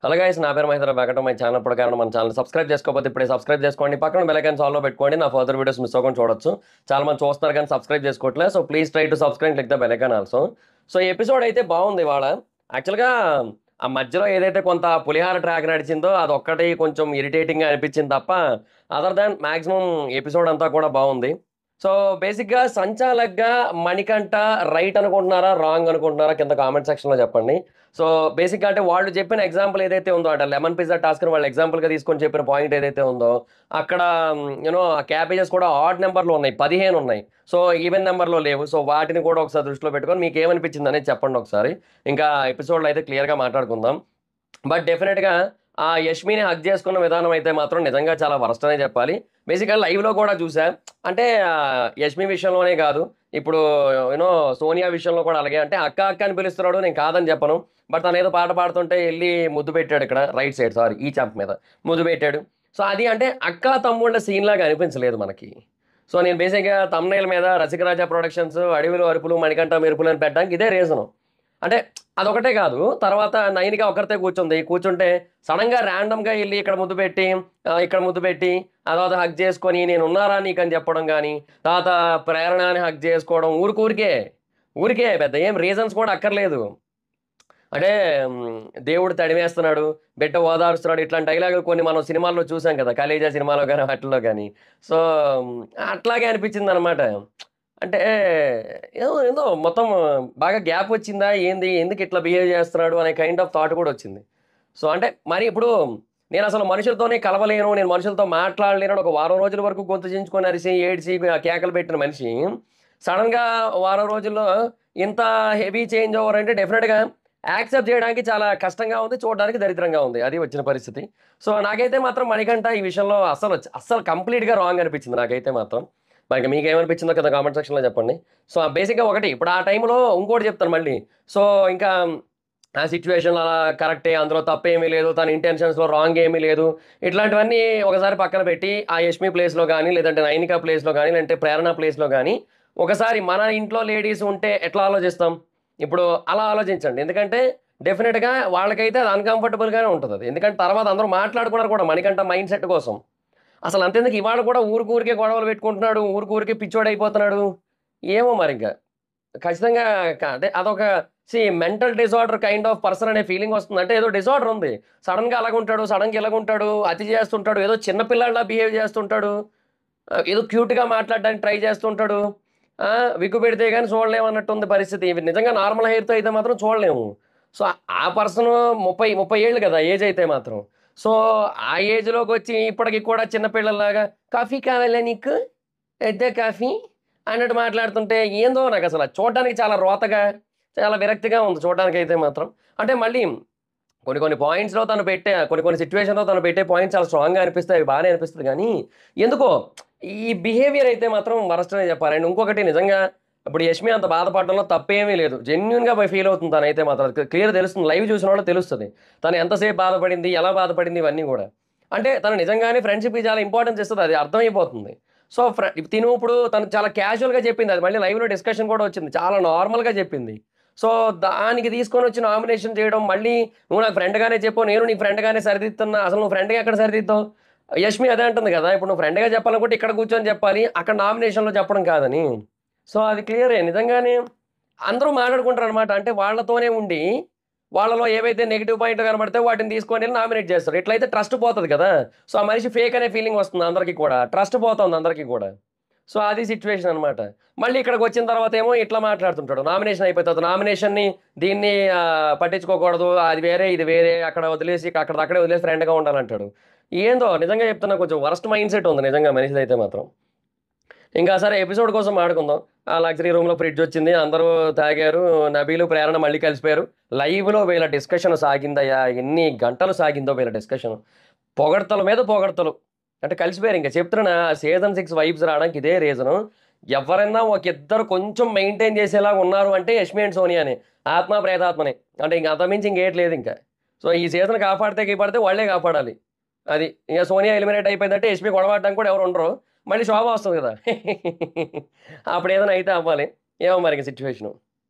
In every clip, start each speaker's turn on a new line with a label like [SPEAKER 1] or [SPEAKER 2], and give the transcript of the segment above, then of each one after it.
[SPEAKER 1] Hello guys, నా పేరు Mahindra Venkata. My channel ప్రకారం మన ఛానల్ సబ్స్క్రైబ్ చేసుకోకపోతే ఇప్పుడే సబ్స్క్రైబ్ చేసుకోండి. పక్కన బెల్ ఐకాన్ ఆల్లో పెట్టుకోండి. నా ఫర్దర్ వీడియోస్ మిస్ అవ్వకుండా చూడొచ్చు. చాలా మంది చూస్తున్నారు కానీ సబ్స్క్రైబ్ చేసుకోవట్లేదు. So please try to subscribe click the bell icon also. So ఈ ఎపిసోడ్ అయితే బాగుంది ఇవాళ. యాక్చువల్గా ఆ మధ్యలో ఏదైతే కొంత పులిహార ట్రాక్ నడిచిందో అదొక్కటి కొంచెం ఇరిటేటింగ్గా అనిపించింది తప్ప అదర్ దాన్ మ్యాక్సిమం ఎపిసోడ్ అంతా కూడా బాగుంది. సో బేసిక్గా సంచాలక్గా మణికంఠ రైట్ అనుకుంటున్నారా రాంగ్ అనుకుంటున్నారా కింద కామెంట్ సెక్షన్లో చెప్పండి. సో బేసిక్గా అంటే వాళ్ళు చెప్పిన ఎగ్జాంపుల్ ఏదైతే ఉందో అంటే లెమన్ పిజ్జా టాస్క్ వాళ్ళు ఎగ్జాంపుల్గా తీసుకొని చెప్పిన పాయింట్ ఏదైతే ఉందో అక్కడ యూనో ఆ క్యాబేజెస్ కూడా ఆడ్ నెంబర్లో ఉన్నాయి, 15 ఉన్నాయి. సో ఈవెన్ నెంబర్లో లేవు. సో వాటిని కూడా ఒకసారి దృష్టిలో పెట్టుకొని మీకు ఏమనిపించింది అనేది చెప్పండి ఒకసారి. ఇంకా ఎపిసోడ్లో అయితే క్లియర్గా మాట్లాడుకుందాం. బట్ డెఫినెట్గా ఆ యష్మిని హక్ చేసుకున్న విధానం అయితే మాత్రం నిజంగా చాలా వరస్ట్ అనే చెప్పాలి. బేసిక్గా లైవ్లో కూడా చూసా. అంటే యష్మి విషయంలోనే కాదు, ఇప్పుడు యూనో సోనియా విషయంలో కూడా అలాగే. అంటే అక్క అక్క అని పిలుస్తున్నాడు, నేను కాదని చెప్పను. బట్ తను ఏదో పాట పాడుతుంటే వెళ్ళి ముద్దు పెట్టాడు, ఇక్కడ రైట్ సైడ్ సారీ ఈ చెంప మీద ముద్దు పెట్టాడు. సో అది అంటే అక్క తమ్ముళ్ళ సీన్ లాగా అనిపించలేదు మనకి. సో నేను బేసిక్గా తమ్నైల్ మీద రసికరాజా ప్రొడక్షన్స్ అడవిలో అరుపులు మణికంఠ మెరుపులు అని పెట్టడానికి ఇదే రీజను. అంటే అదొకటే కాదు, తర్వాత నైన్గా ఒకరితే కూర్చుంటే సడన్గా ర్యాండమ్గా వెళ్ళి ఇక్కడ ముద్దు పెట్టి ఇక్కడ ముద్దు పెట్టి ఆ తర్వాత హక్ చేసుకొని నేను ఉన్నారా నీకని చెప్పడం కానీ, తర్వాత ప్రేరణని హక్ చేసుకోవడం ఊరికే పెద్ద ఏం రీజన్స్ కూడా అక్కర్లేదు. అంటే దేవుడు తడివేస్తున్నాడు, బిడ్డ ఓదారుస్తున్నాడు, ఇట్లాంటి డైలాగులు కొన్ని మనం సినిమాల్లో చూసాం కదా, కలేజా సినిమాలో కానీ వాటిల్లో కానీ. సో అట్లాగే అనిపించింది అనమాట. అంటే ఏదో ఏదో మొత్తం బాగా గ్యాప్ వచ్చిందా ఏంది, ఎందుకు ఇట్లా బిహేవ్ చేస్తున్నాడు అనే కైండ్ ఆఫ్ థాట్ కూడా వచ్చింది. సో అంటే మరి ఇప్పుడు నేను అసలు మనుషులతోనే కలవలేను, నేను మనుషులతో మాట్లాడలేను అని ఒక వారం రోజుల వరకు గొంతు చించుకొని అరిసి ఏడ్చి కేకలు పెట్టిన మనిషి సడన్గా వారం రోజుల్లో ఇంత హెవీ చేంజ్ ఓవర్ అంటే డెఫినెట్గా యాక్సెప్ట్ చేయడానికి చాలా కష్టంగా ఉంది, చూడడానికి దరిద్రంగా ఉంది. అది వచ్చిన పరిస్థితి. సో నాకైతే మాత్రం మణికంఠ ఈ విషయంలో అస్సలు కంప్లీట్గా రాంగ్ అనిపించింది నాకైతే మాత్రం. మరి మీకు ఏమనిపించిందో కదా కామెంట్ సెక్షన్లో చెప్పండి. సో బేసిక్గా ఒకటి ఇప్పుడు ఆ టైంలో ఇంకోటి చెప్తాను మళ్ళీ. సో ఇంకా ఆ సిచ్యువేషన్ అలా కరెక్టే, అందులో తప్పేమీ లేదు, తన ఇంటెన్షన్స్లో రాంగ్ ఏమీ లేదు. ఇట్లాంటివన్నీ ఒకసారి పక్కన పెట్టి ఆ యష్మి ప్లేస్లో కానీ, లేదంటే నైనికా ప్లేస్లో కానీ, లేదంటే ప్రేరణ ప్లేస్లో కానీ ఒకసారి మన ఇంట్లో లేడీస్ ఉంటే ఎట్లా ఆలోచిస్తాం, ఇప్పుడు అలా ఆలోచించండి. ఎందుకంటే డెఫినెట్గా వాళ్ళకైతే అది అన్కంఫర్టబుల్గానే ఉంటుంది. అది ఎందుకంటే తర్వాత అందరూ మాట్లాడుకున్నారు కూడా మణికంఠ మైండ్ సెట్ కోసం. అసలు అంతెందుకు ఇవాళ కూడా ఊరికే గొడవలు పెట్టుకుంటున్నాడు, ఊరికే పిచ్చోడైపోతున్నాడు. ఏమో మరి ఇంకా ఖచ్చితంగా అంటే అదొక mental disorder kind of person అనే ఫీలింగ్ వస్తుంది. అంటే ఏదో డిజార్డర్ ఉంది, సడన్గా అలాగుంటాడు, సడన్గా ఇలాగుంటాడు, అతి చేస్తుంటాడు, ఏదో చిన్నపిల్లాడిలా బిహేవ్ చేస్తుంటాడు, ఏదో క్యూట్గా మాట్లాడడానికి ట్రై చేస్తుంటాడు. విగ్గు పెడితే కానీ చూడలేము ఉంది పరిస్థితి. ఇవి నిజంగా నార్మల్ హెయిర్తో అయితే మాత్రం చూడలేము. సో ఆ పర్సన్ 30 ఏళ్ళు కదా ఏజ్ అయితే మాత్రం. సో ఆ ఏజ్లోకి వచ్చి ఇప్పటికి కూడా చిన్నపిల్లల్లాగా కాఫీ కావాలా నీకు, పెద్ద కాఫీ అన్నట్టు మాట్లాడుతుంటే ఏందో నాకు అసలు చూడడానికి చాలా రోతగా, చాలా విరక్తిగా ఉంది చూడడానికి అయితే మాత్రం. అంటే మళ్ళీ కొన్ని పాయింట్స్లో తను పెట్టే కొన్ని సిచ్యువేషన్లో తను పెట్టే పాయింట్స్ చాలా స్ట్రాంగ్గా అనిపిస్తాయి, అవి బాగానే అనిపిస్తుంది. కానీ ఎందుకో ఈ బిహేవియర్ అయితే మాత్రం వరస్ట్ అనే చెప్పాలి. అండ్ ఇంకొకటి నిజంగా ఇప్పుడు యష్మి అంత బాధపడడంలో తప్పేమీ లేదు, జెన్యున్గా ఫీల్ అవుతుంది తనైతే మాత్రం. క్లియర్ తెలుస్తుంది, లైవ్ చూసిన వాళ్ళు తెలుస్తుంది తను ఎంతసేపు బాధపడింది, ఎలా బాధపడింది, ఇవన్నీ కూడా. అంటే తను నిజంగానే ఫ్రెండ్షిప్కి చాలా ఇంపార్టెన్స్ ఇస్తుంది, అది అర్థమైపోతుంది. సో ఇప్పుడు తను చాలా క్యాజువల్గా చెప్పింది, అది మళ్ళీ లైవ్లో డిస్కషన్ కూడా వచ్చింది, చాలా నార్మల్గా చెప్పింది. సో దానికి తీసుకొని వచ్చి నామినేషన్ చేయడం, మళ్ళీ నువ్వు నాకు ఫ్రెండ్గానే చెప్పు, నేను నీ ఫ్రెండ్గానే సరిదిద్దుతున్నా, అసలు నువ్వు ఫ్రెండ్గా ఎక్కడ సరిదిద్దావు? యష్మి అదే అంటుంది కదా, ఇప్పుడు నువ్వు ఫ్రెండ్గా చెప్పాలనుకుంటే ఇక్కడ కూర్చొని చెప్పాలి, అక్కడ నామినేషన్లో చెప్పడం కాదని. సో అది క్లియరే. నిజంగానే అందరూ మాట్లాడుకుంటారు అనమాట. అంటే వాళ్ళతోనే ఉండి వాళ్ళలో ఏవైతే నెగిటివ్ పాయింట్లు కనబడితే వాటిని తీసుకొని వెళ్ళి నామినేట్ చేస్తారు. ఇట్లయితే ట్రస్ట్ పోతుంది కదా. సో ఆ మనిషి ఫేక్ అనే ఫీలింగ్ వస్తుంది అందరికీ కూడా, ట్రస్ట్ పోతుంది అందరికీ కూడా. సో అది సిచ్యువేషన్ అనమాట. మళ్ళీ ఇక్కడికి వచ్చిన తర్వాత ఏమో ఇట్లా మాట్లాడుతుంటాడు, నామినేషన్ అయిపోతుంది, నామినేషన్ని దీన్ని పట్టించుకోకూడదు, అది వేరే ఇది వేరే, అక్కడ వదిలేసి అక్కడే వదిలేసి ఫ్రెండ్గా ఉండాలంటాడు. ఏందో నిజంగా చెప్తున్నా, కొంచెం వరస్ట్ మైండ్ సెట్ ఉంది నిజంగా మనిషిది అయితే మాత్రం. ఇంకా సరే ఎపిసోడ్ కోసం ఆడుకుందాం. ఆ లగ్జరీ రూమ్లో ఫ్రిడ్జ్ వచ్చింది, అందరూ తాగారు, నబీలు ప్రేరణ మళ్ళీ కలిసిపోయారు. లైవ్లో వీళ్ళ డిస్కషన్ సాగిందయ్యా, ఎన్ని గంటలు సాగిందో వీళ్ళ డిస్కషన్, పొగడ్తల మీద పొగడ్తలు. అంటే కలిసిపోయారు. ఇంకా చెప్తున్నా సీజన్ 6 వైబ్స్ రావడానికి ఇదే రీజను. ఎవరైనా ఒక ఇద్దరు కొంచెం మెయింటైన్ చేసేలాగా ఉన్నారు అంటే యష్మి అండ్ సోనియాని, ఆత్మ ప్రేతాత్మని. అంటే ఇంక అంతమించి ఇంకేట్ లేదు ఇంకా. సో ఈ సీజన్ కాపాడితే వాళ్ళే కాపాడాలి. అది ఇంకా సోనియా ఎలిమినేట్ అయిపోయిందంటే యష్మి గొడవడానికి కూడా ఎవరు ఉండరు, మళ్ళీ శోభ వస్తుంది కదా. అప్పుడు ఏదైనా అయితే అవ్వాలి. ఏమో మరి సిచ్యువేషను.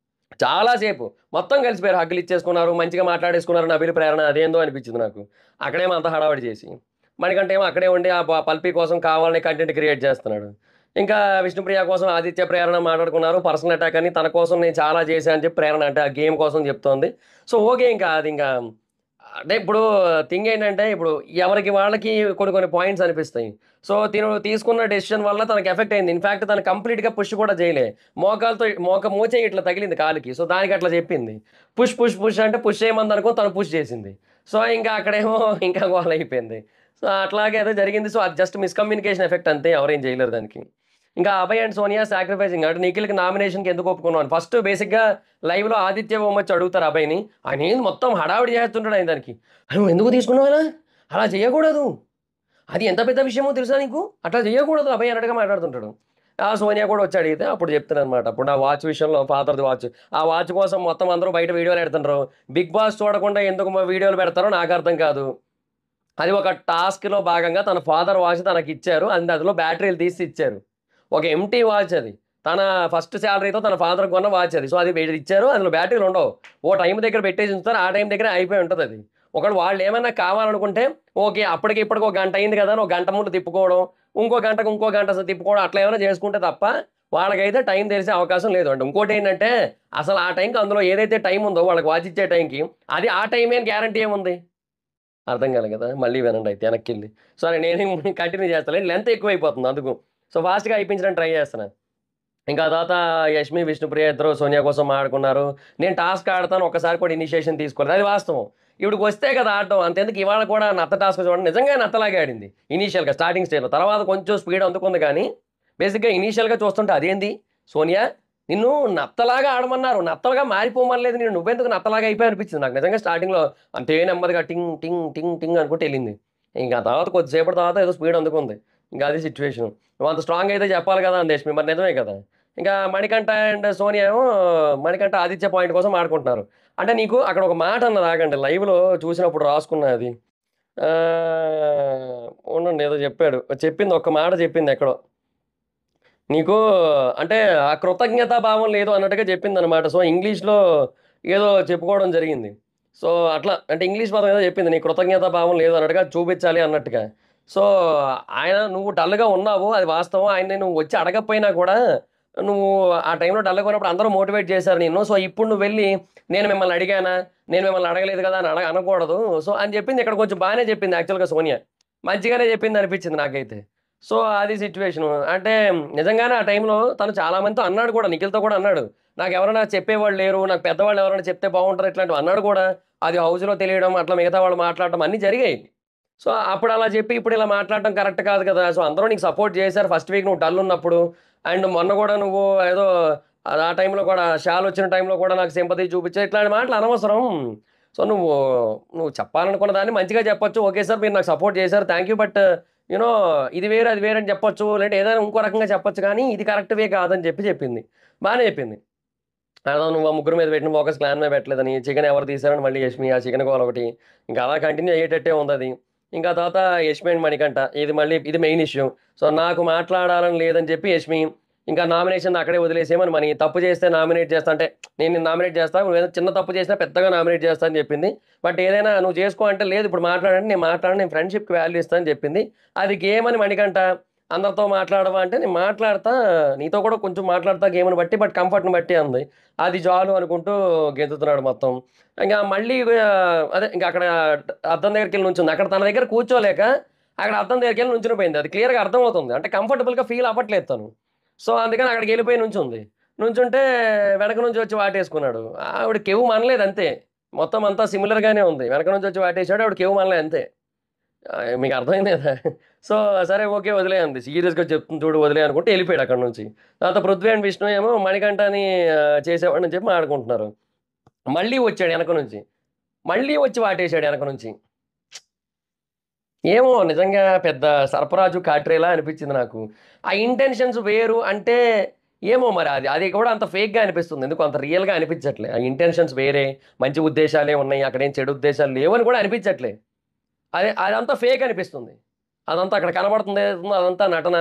[SPEAKER 1] చాలా సేపు మొత్తం కలిసిపోయారు. హగ్గులు ఇచ్చేసుకున్నారు. మంచిగా మాట్లాడేసుకున్నారు. నబిల్ ప్రేరణ అదేందో అనిపించింది నాకు. అక్కడేమో అంత హడావిడి చేసి. మణికంఠ ఏమో అక్కడే ఉండి ఆ పల్పి కోసం కావాలని కంటెంట్ క్రియేట్ చేస్తున్నాడు. ఇంకా విష్ణుప్రియ కోసం ఆదిత్య ప్రేరణ మాట్లాడుకున్నారు. పర్సనల్ అటాక్ అని తన కోసం నేను చాలా చేశా అని చెప్పి ప్రేరణ అంటే ఆ గేమ్ కోసం చెప్తోంది. So, okay. ఇంకా అది ఇంకా అంటే ఇప్పుడు థింగ్ ఏంటంటే ఇప్పుడు ఎవరికి వాళ్ళకి కొన్ని కొన్ని పాయింట్స్ అనిపిస్తాయి. సో, తిను తీసుకున్న డెసిషన్ వల్ల తనకి ఎఫెక్ట్ అయింది. ఇన్‌ఫాక్ట్ తను కంప్లీట్‌గా పుష్ కూడా చేయలే. మోచేయి ఇట్లా తగిలింది కాలికి. సో, దానికి అట్లా చెప్పింది. పుష్, పుష్, పుష్ అంటే పుష్ చేయమందనుకోని తను పుష్ చేసింది. సో, ఇంకా అక్కడేమో ఇంకా గోలయిపోయింది. సో, అట్లాగే ఏదో జరిగింది. సో, అది జస్ట్ మిస్‌కమ్యూనికేషన్ ఎఫెక్ట్ అంతే. ఎవరేం చేయలేరు దానికి. ఇంకా అభయ్ అండ్ సోనియా సాక్రిఫైసింగ్ అంటే నిఖిల్‌కి నామినేషన్‌కి ఎందుకు ఒప్పుకున్నావు అని. ఫస్ట్ బేసిక్‌గా లైవ్‌లో ఆదిత్య ఓమొచ్చి అడుగుతారు అభయ్‌ని. ఆయనేంది మొత్తం హడావిడి చేస్తుంటాడు ఆయన దానికి. "నువ్వు ఎందుకు తీసుకున్నావు అలా? అలా చేయకూడదు. అది ఎంత పెద్ద విషయమో తెలుసా నీకు? అట్లా చేయకూడదు అభయ్" అన్నట్టుగా మాట్లాడుతుంటాడు. ఆ సోనియా కూడా వచ్చి అడిగితే అప్పుడు చెప్తాననమాట. అప్పుడు నా వాచ్ విషయంలో ఫాదర్‌ది వాచ్. ఆ వాచ్ కోసం మొత్తం అందరూ బయట వీడియోలు పెడుతుండ్రు. 'బిగ్ బాస్' చూడకుండా ఎందుకు వీడియోలు పెడతారో నాకర్థం కాదు. అది ఒక టాస్క్‌లో భాగంగా తన ఫాదర్ వాచ్ తనకిచ్చారు. అందులో బ్యాటరీలు తీసి ఇచ్చారు. ఒక ఎంప్టీ వాచ్ అది. తన ఫస్ట్ సాలరీతో తన ఫాదర్‌కి కొన్న వాచ్ అది. సో, అది ఇచ్చారు. అందులో బ్యాటరీలు ఉండవు. ఓ టైమ్ దగ్గర పెట్టేసి ఉంచుతారు. ఆ టైం దగ్గర అయిపోయి ఉంటదది. ఒకవేళ వాళ్ళేమన్నా కావాలనుకుంటే ఓకే. అప్పటికి ఇప్పటికి ఒక గంట అయింది కదా! అని ఒక గంట ముందు తిప్పుకోవడం. ఇంకో గంటకు ఇంకో గంట తిప్పుకోవడం అట్లా ఏమైనా చేసుకుంటే తప్ప వాళ్ళకైతే టైం తెలిసే అవకాశం లేదు. అంటే ఇంకోటేంటంటే అసలు ఆ టైంకి అందులో ఏదైతే టైం ఉందో వాళ్ళకి వాచ్ ఇచ్చే టైంకి అది ఆ టైమే అని గ్యారంటీ ఏముంది? అర్థం కాలే కదా! మళ్ళీ వినండి అయితే వెనక్కెళ్ళి. సరే నేను కంటిన్యూ చేస్తాలే. లెంత్ ఎక్కువైపోతుంది అందుకు. సో, ఫాస్ట్‌గా అయిపించడానికి ట్రై చేస్తున్నా. ఇంకా ఆ తర్వాత యష్మి, విష్ణుప్రియ ఇద్దరు సోనియా కోసం ఆడుకున్నారు. నేను టాస్క్ ఆడతాను ఒక్కసారి కూడా ఇనిషియేషన్ తీసుకోలేదు. అది వాస్తవం. ఈవిడకొస్తే కదా ఆడటం. అంతెందుకు ఇవాళ కూడా నత్త టాస్క్ చూడండి నిజంగా నత్తలాగే ఆడింది. ఇనీషియల్‌గా స్టార్టింగ్ స్టేజ్‌లో. తర్వాత కొంచెం స్పీడ్ అందుకుంది కానీ, బేసిక్‌గా ఇనీషియల్‌గా చూస్తుంటే అదేంది సోనియా నిన్ను నత్తలాగా ఆడమన్నారు. నత్తలుగా మారిపోమనలేదు నిన్ను. నువ్వెందుకు నత్తలాగా అయిపోయావు అనిపించింది నాకు నిజంగా స్టార్టింగ్‌లో. అంతే నెమ్మదిగా టింగ్, టింగ్, టింగ్, టింగ్ అనుకుంటూ ఎళ్ళింది. ఇంక ఆ తర్వాత కొద్దిసేపటి తర్వాత ఏదో స్పీడ్ అందుకుంది. ఇంక అది సిట్యుయేషన్. నువ్వంత స్ట్రాంగ్ అయితే చెప్పాలి కదా! అంది యష్మి. మరి నిజమే కదా! ఇంకా మణికంఠ అండ్ సోనియా ఏమో మణికంఠ ఆదిత్య పాయింట్ కోసం ఆడుకుంటున్నారు. అంటే నీకు అక్కడ ఒక మాట అన్నది ఆగండి. లైవ్‌లో చూసినప్పుడు రాసుకున్నా అది. ఆహ్, ఉండండి ఏదో చెప్పాడు. చెప్పింది ఒక్క మాట చెప్పింది ఎక్కడో. నీకు అంటే ఆ కృతజ్ఞతా భావం లేదు అన్నట్టుగా చెప్పిందనమాట. సో, ఇంగ్లీష్‌లో ఏదో చెప్పుకోవడం జరిగింది. సో, అట్లా అంటే ఇంగ్లీష్ పదం ఏదో చెప్పింది. నీ కృతజ్ఞతా భావం లేదు అన్నట్టుగా చూపించాలి అన్నట్టుగా. సో, ఆయన నువ్వు డల్‌గా ఉన్నావు అది వాస్తవం. ఆయన్ని నువ్వు వచ్చి అడగకపోయినా కూడా నువ్వు ఆ టైంలో డల్‌గా ఉన్నప్పుడు అందరూ మోటివేట్ చేశారు నిన్ను. సో, ఇప్పుడు నువ్వు వెళ్లి నేను మిమ్మల్ని అడిగానా? నేను మిమ్మల్ని అడగలేదు కదా! అని అనకూడదు. సో, అని చెప్పింది ఇక్కడ కొంచెం బానే చెప్పింది యాక్చువల్‌గా సోనియా. మంచిగానే చెప్పింది అనిపించింది నాకైతే. సో, అది సిట్యుయేషను. అంటే నిజంగానే ఆ టైంలో తను చాలా మందితో అన్నాడు కూడా. నిఖిల్‌తో కూడా అన్నాడు. నాకెవరైనా చెప్పేవాళ్ళు లేరు. నాకు పెద్దవాళ్ళు ఎవరైనా చెప్తే బావుంటది ఇట్లాంటివి అన్నాడు కూడా. అది హౌస్‌లో తెలియడం, అట్లా మిగతా వాళ్ళు మాట్లాడడం అన్నీ జరిగాయి. సో, అప్పుడు అలా చెప్పి ఇప్పుడు ఇలా మాట్లాడడం కరెక్ట్ కాదు కదా! సో, అందరూ నీకు సపోర్ట్ చేశారు ఫస్ట్ వీక్ నువ్వు డల్ ఉన్నప్పుడు. అండ్ మొన్న కూడా నువ్వు ఏదో ఆ టైంలో కూడా షాలొచ్చిన టైంలో కూడా నాకు సింపతి చూపించావు. ఇట్లాంటి మాటలు అనవసరం. సో, నువ్వు చెప్పాలనుకున్న దాన్ని మంచిగా చెప్పొచ్చు. ఓకే సార్ మీరు నాకు సపోర్ట్ చేశారు. Thank you. But you know ఇది వేరు, అది వేరు అని చెప్పొచ్చు. లేదంటే ఏదైనా ఇంకో రకంగా చెప్పొచ్చు కానీ ఇది కరెక్ట్ వే కాదని చెప్పింది. బానే చెప్పింది. అదో నువ్వు ఆ ముగ్గురు మీద పెట్టిన ఫోకస్ క్లాన్ మీద పెట్టలేదని, చికెన్ ఎవరు తీశారని మళ్ళీ యష్మి, ఆ చికెన్ గోల ఒకటి. ఇంకా అలా కంటిన్యూ అయ్యేటట్టే ఉందది. ఇంకా ఆ తర్వాత యష్మి అండ్ మణికంఠ ఇది మెయిన్ ఇష్యూ. సో, నాకు మాట్లాడాలని లేదని చెప్పి యష్మి, ఇంకా నామినేషన్ అక్కడే వదిలేసేయమని మని, తప్పు చేస్తే నామినేట్ చేస్తా అంటే, నేను నిన్ను నామినేట్ చేస్తా. నువ్వేదో చిన్న తప్పు చేసినా పెద్దగా నామినేట్ చేస్తా అని చెప్పింది. బట్ ఏదైనా నువ్వు చేసుకో అంటే, లేదు ఇప్పుడు మాట్లాడంటే నేను మాట్లాడను. నేను ఫ్రెండ్‌షిప్‌కి వాల్యూ ఇస్తా అని చెప్పింది. అది గేమ్ అని మణికంఠ, అందరితో మాట్లాడవా అంటే, నేను మాట్లాడతా. నీతో కూడా కొంచెం మాట్లాడతా గేమ్‌ని బట్టి, బట్ కంఫర్ట్‌ని బట్టి అంది. అది చాలు అనుకుంటూ గెంతుతున్నాడు మొత్తం. ఇంక మళ్ళీ అదే ఇంక అక్కడ అద్దం దగ్గరికెళ్ళి నుంచుంది. అక్కడ తన దగ్గర కూర్చోలేక, అక్కడ అద్దం దగ్గరికెళ్ళి నుంచుని పోయింది. అది క్లియర్‌గా అర్థమవుతుంది. అంటే కంఫర్టబుల్‌గా ఫీల్ అవ్వట్లేదు తను. సో, అందుకని అక్కడికెళ్ళిపోయి నుంచుంది. నుంచుంటే వెనక నుంచి వచ్చి వాటేసుకున్నాడు. ఆవిడ కెవ్వుమనలేదు అంతే. మొత్తం అంతా సిమిలర్‌గానే ఉంది. వెనక నుంచి వచ్చి వాటేసాడు. ఆవిడ కెవ్వుమనలే అంతే. మీకు అర్థమైంది కదా! సో, సరే ఓకే. వదిలేయి అంది. సీరియస్‌గా చెప్తుంది చూడు వదిలేయి అనుకుంటే ఎళ్ళిపోయాడు అక్కడి నుంచి. తర్వాత పృథ్వీ అండ్ విష్ణు ఏమో మణికంఠని చేసేవాడిని చెప్పి మాట్లాడుకుంటున్నారు. మళ్ళీ వచ్చాడు ఎనక నుంచి. మళ్ళీ వచ్చి వాటేసాడు ఎనక నుంచి. ఏమో నిజంగా పెద్ద సర్పరాజు కాట్రేలా అనిపించింది నాకు. ఆ ఇంటెన్షన్స్ వేరు అంటే ఏమో మరి అది అది కూడా అంత ఫేక్‌గా అనిపిస్తుంది. ఎందుకో అంత రియల్‌గా అనిపించట్లే. ఆ ఇంటెన్షన్స్ వేరే, మంచి ఉద్దేశాలే ఉన్నాయి. అక్కడేం చెడు ఉద్దేశాలు లేవని కూడా అనిపించట్లే. అదంతా ఫేక్ అనిపిస్తుంది. అదంతా అక్కడ కనబడుతుంది అదంతా నటన.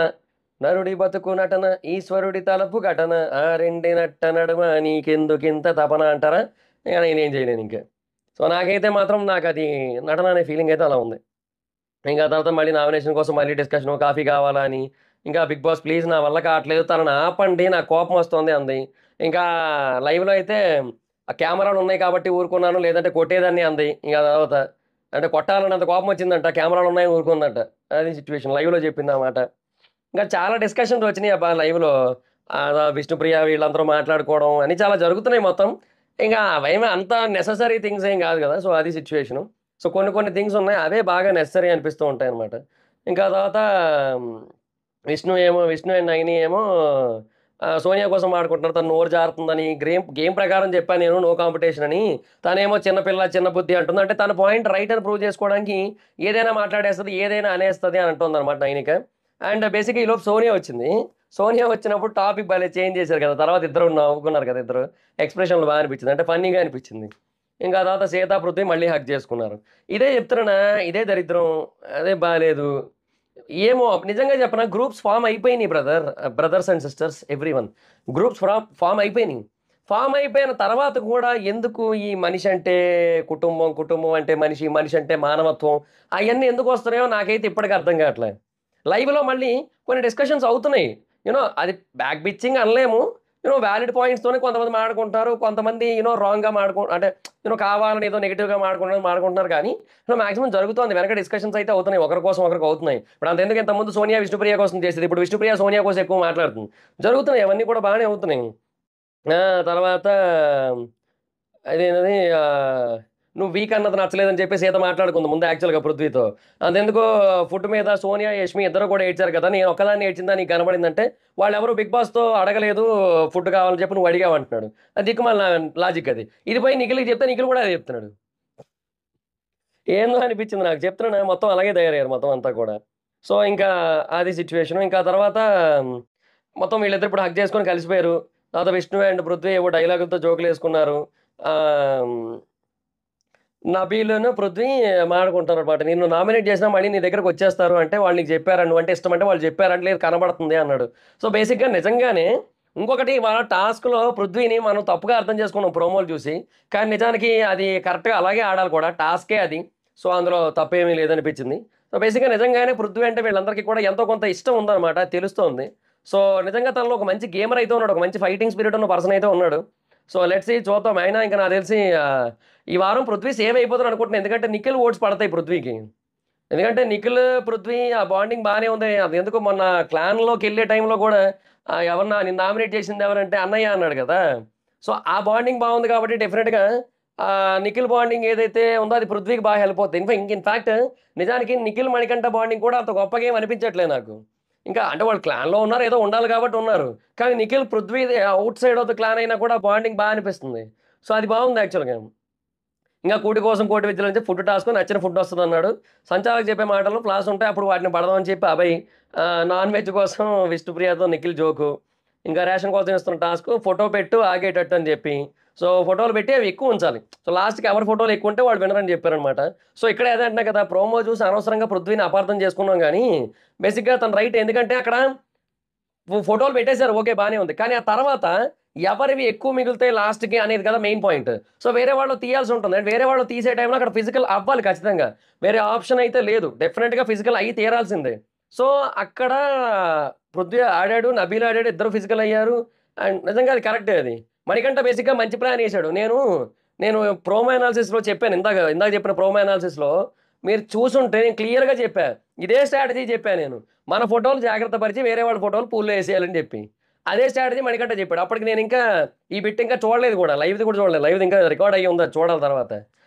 [SPEAKER 1] నరుడి బతుకు నటన ఈశ్వరుడి తలపు ఘటన ఆ రెండి నట్ట నడుమ నీకెందుకింత తపన అంటారా? ఇక నేనేం చేయలేను ఇంక. సో, నాకైతే మాత్రం నాకది నటన అనే ఫీలింగ్ అయితే అలా ఉంది. ఇంకా తర్వాత మళ్ళీ నామినేషన్ కోసం మళ్ళీ డిస్కషను, కాఫీ కావాలా అని. ఇంకా బిగ్ బాస్ ప్లీజ్ నా వల్ల కావట్లేదు. తనని ఆపండి నాకు కోపం వస్తోంది అంది. ఇంకా లైవ్‌లో అయితే ఆ కెమెరాలున్నాయి కాబట్టి ఊరుకున్నాను. లేదంటే కొట్టేదాన్ని అంది. ఇంక ఆ తర్వాత అంటే కొట్టాలన్నంత కోపం వచ్చిందంట. కెమెరాలున్నాయని ఊరుకుందంట. అది సిట్యుయేషన్. లైవ్‌లో చెప్పింది ఆ మాట. ఇంకా చాలా డిస్కషన్స్ వచ్చినాయి అబ్బా లైవ్‌లో. విష్ణుప్రియ వీళ్ళందరూ మాట్లాడుకోవడం అన్నీ చాలా జరుగుతున్నాయి మొత్తం. ఇంక అవేమి అంత నెసెసరీ థింగ్స్ ఏం కాదు కదా! సో, అది సిట్యుయేషను. సో, కొన్ని కొన్ని థింగ్స్ ఉన్నాయి. అవే బాగా నెసెసరీ అనిపిస్తూ ఉంటాయన్నమాట. ఇంకా తర్వాత హ్మ్, విష్ణు అండ్ నైని ఏమో సోనియా కోసం ఆడుకుంటున్నారు. తను నోరు జారుతుందని గేమ్ గేమ్ ప్రకారం చెప్పాను నేను నో కాంపిటీషన్ అని. తనేమో చిన్న పిల్ల, చిన్న బుద్ధి అంటుంది. అంటే తన పాయింట్ రైట్ అని ప్రూవ్ చేసుకోవడానికి ఏదైనా మాట్లాడేస్తది, ఏదైనా అనేస్తది అని అంటుందన్నమాట నైనిక. అండ్ బేసిక్‌గా ఈలోపు సోనియా వచ్చింది. సోనియా వచ్చినప్పుడు టాపిక్ భలే చేంజ్ చేశారు కదా! తర్వాత ఇద్దరు నవ్వుకున్నారు కదా! ఇద్దరు. ఎక్స్‌ప్రెషన్‌లు బా అనిపించింది. అంటే ఫన్నీగా అనిపించింది. ఇంకా ఆ తర్వాత సీత, పృథ్వీ మళ్ళీ హగ్ చేసుకున్నారు. ఇదే చెప్తున్నానా, ఇదే దరిద్రం, అదే బాలేదు. ఏమో నిజంగా చెప్పనా గ్రూప్స్ ఫార్మ్ అయిపోయినాయి brothers and sisters everyone. Groups form అయిపోయినాయి. ఫార్మ్ అయిపోయిన తర్వాత కూడా ఎందుకు ఈ మనిషి అంటే కుటుంబం, కుటుంబం అంటే మనిషి, మనిషి అంటే మానవత్వం అయన్నీ ఎందుకొస్తున్నాయో నాకైతే ఇప్పటికి అర్థం కావట్లే. లైవ్‌లో మళ్ళీ కొన్ని డిస్కషన్స్ అవుతున్నాయి. అది బ్యాక్ బిచ్చింగ్ అనలేము. వాలిడ్ పాయింట్స్‌తోనే కొంతమంది మాట్లాడుకుంటారు. కొంతమంది రాంగ్‌గా అంటే కావాలని ఏదో నెగెటివ్‌గా మాట్లాడుకుంటున్నారు కానీ మాక్సిమం జరుగుతోంది. వెనక డిస్కషన్స్ అయితే అవుతున్నాయి. ఒకరి కోసం ఒకరికి అవుతున్నాయి. ఇప్పుడు అంతెందుకు ఇంతకుముందు సోనియా, విష్ణుప్రియ కోసం చేసేది. ఇప్పుడు విష్ణుప్రియ, సోనియా కోసం ఎక్కువ మాట్లాడుతుంది. జరుగుతున్నాయి. అవన్నీ కూడా బానే అవుతున్నాయి. ఆ! తర్వాత అదేనది "నువ్వు వీక్ అన్నది నచ్చలేదని" చెప్పి సీత మాట్లాడుకుంది ముందు యాక్చువల్‌గా పృథ్వీతో. అంతెందుకు ఫుడ్ మీద సోనియా, యష్మి ఇద్దరు కూడా ఏడ్చారు కదా! నేను ఒక్కదాన్నే ఏడ్చిందా నీకు కనపడిందంటే, వాళ్ళెవరు బిగ్ బాస్‌తో అడగలేదు ఫుడ్ కావాలని చెప్పి నువ్వు అడిగావు అంటున్నాడు. అది దిక్కుమాలిన లాజిక్ అది. ఇది పోయి నిఖిల్‌కి చెప్తే నిఖిల్ కూడా అదే చెప్తున్నాడు. ఏందో అనిపించింది నాకు. చెప్తున్నానా మొత్తం అలాగే తయారయ్యారు మొత్తం అంతా కూడా. సో, ఇంకా అది సిట్యుయేషను. ఇంకా తర్వాత మొత్తం వీళ్ళిద్దరు ఇప్పుడు హగ్ చేసుకొని కలిసిపోయారు. తర్వాత విష్ణు అండ్ పృథ్వీ ఏవో డైలాగులతో జోకులేసుకున్నారు. ఆహ్, హ్మ్. నబీలును, పృథ్వీ మాట్లాడుకుంటారనమాట. నిన్ను నామినేట్ చేసినా మళ్ళీ నీ దగ్గరకొచ్చేస్తారు అంటే, వాళ్ళు నీకు చెప్పారా? నువ్వంటే ఇష్టమంటే వాళ్ళు చెప్పారంటే, లేదు కనబడుతుంది అన్నాడు. సో, బేసిక్‌గా నిజంగానే ఇంకొకటి మన టాస్క్‌లో పృథ్వీని మనం తప్పుగా అర్థం చేసుకున్నాం ప్రోమోలు చూసి. కానీ నిజానికి అది కరెక్ట్‌గా అలాగే ఆడాలి కూడా. టాస్కే అది. సో, అందులో తప్పేమీ లేదనిపించింది. సో, బేసిక్‌గా నిజంగానే పృథ్వీ అంటే వీళ్ళందరికీ కూడా ఎంతో కొంత ఇష్టం ఉందనమాట. తెలుస్తోంది. సో, నిజంగా తనలో ఒక మంచి గేమర్ అయితే ఉన్నాడు. ఒక మంచి ఫైటింగ్ స్పిరిట్ ఉన్న పర్సన్ అయితే ఉన్నాడు. సో, లెట్స్ సీ చూద్దాం. అయినా ఇంక నాకు తెలిసి ఈ వారం పృథ్వీ సేవ్ అయిపోతాడు అనుకుంటున్నా. ఎందుకంటే నిఖిల్ ఓట్స్ పడతాయి పృథ్వీకి. ఎందుకంటే నిఖిల్, పృథ్వీ ఆ బాండింగ్ బానే ఉంది. అదెందుకో మొన్న క్లాన్‌లోకెళ్ళే టైంలో గూడా ఎవరన్నా నిన్ను నామినేట్ చేసింది ఎవరంటే అన్నయ్య అన్నాడు గదా! సో, ఆ బాండింగ్ బావుంది కాబట్టి డెఫినిట్‌గా నిఖిల్ బాండింగ్ ఏదైతే ఉందో అది పృథ్వీకి బాగా హెల్ప్ అవుద్ది. ఇన్‌ఫాక్ట్ నిజానికి నిఖిల్, మణికంఠ బాండింగ్ కూడా అంత గొప్పగా ఏమి అనిపించట్లే నాకు. ఇంకా అంటే వాళ్ళు క్లాన్‌లో ఉన్నారు. ఏదో ఉండాలి కాబట్టి ఉన్నారు. కానీ నిఖిల్, పృథ్వీది outside of the clan అయినా కూడా బాండింగ్ బా అనిపిస్తుంది. సో, అది బావుంది యాక్చువల్‌గా. ఇంగా కూటి కోసం కోటి విద్యలు అని చెప్పి ఫుడ్ టాస్క్ నచ్చిన ఫుడ్ వస్తదన్నాడు. సంచాలక్ చెప్పే మాటల్లో ఫ్లాస్ ఉంటాయి. అప్పుడు వాటిని పడదామని చెప్పి అభయ్ నాన్ వెజ్ కోసం విష్ణుప్రియతో నిఖిల్ జోకు. ఇంకా రేషన్ కోసం ఇస్తున్న టాస్క్ ఫోటో పెట్టు ఆగేటట్టు అని చెప్పి. సో, ఫోటోలు పెట్టి అవి ఎక్కువ ఉంచాలి. సో, లాస్ట్‌కి ఎవరి ఫోటోలు ఎక్కువ ఉంటే వాళ్ళు విన్నర్ అని చెప్పారనమాట. సో, ఇక్కడ అదే అంటున్నా కదా! ప్రోమో చూసి అనవసరంగా పృథ్వీని అపార్థం చేసుకున్నాం గానీ, బేసిక్‌గా తను రైట్. ఎందుకంటే అక్కడ ఫోటోలు పెట్టేసారు. ఓకే. బానే ఉంది. కానీ ఆ తర్వాత ఎవరివి ఎక్కువ మిగులుతాయి లాస్ట్‌కి అనేది కదా మెయిన్ పాయింట్. సో, వేరే వాళ్ళు తీయాల్సి ఉంటుంది. అండ్ వేరే వాళ్ళు తీసే టైంలో అక్కడ ఫిజికల్ అవ్వాలి ఖచ్చితంగా. వేరే ఆప్షన్ అయితే లేదు. డెఫినిట్‌గా ఫిజికల్ అయ్యి తీరాల్సిందే. సో, అక్కడ పృథ్వీ ఆడాడు, నబీల్ ఆడాడు. ఇద్దరు ఫిజికల్ అయ్యారు. అండ్ నిజంగా అది కరెక్టే అది. మణికంఠ బేసిక్‌గా మంచి ప్లాన్ ఏసాడు. నేను ప్రోమో అనాలిసిస్‌లో చెప్పాను. ఇందాక చెప్పిన ప్రోమో అనాలిసిస్‌లో మీరు చూసుంటే నేను క్లియర్‌గా చెప్పా. ఇదే స్ట్రాటజీ చెప్పా నేను. మన ఫోటోలు జాగ్రత్త పరిచి వేరే వాళ్ళ ఫోటోలు పూల్‌లో ఏసేయాలని జెప్పి. అదే స్ట్రాటజీ మణికంఠ చెప్పాడు. అప్పటికి నేనింకా ఈ బిట్ ఇంకా చూడలేదు గూడా. లైవ్‌ది కూడా చూడలేదు. లైవ్‌ది ఇంకా రికార్డ్ అయ్యి ఉంది. అది చూడాలి తర్వాత.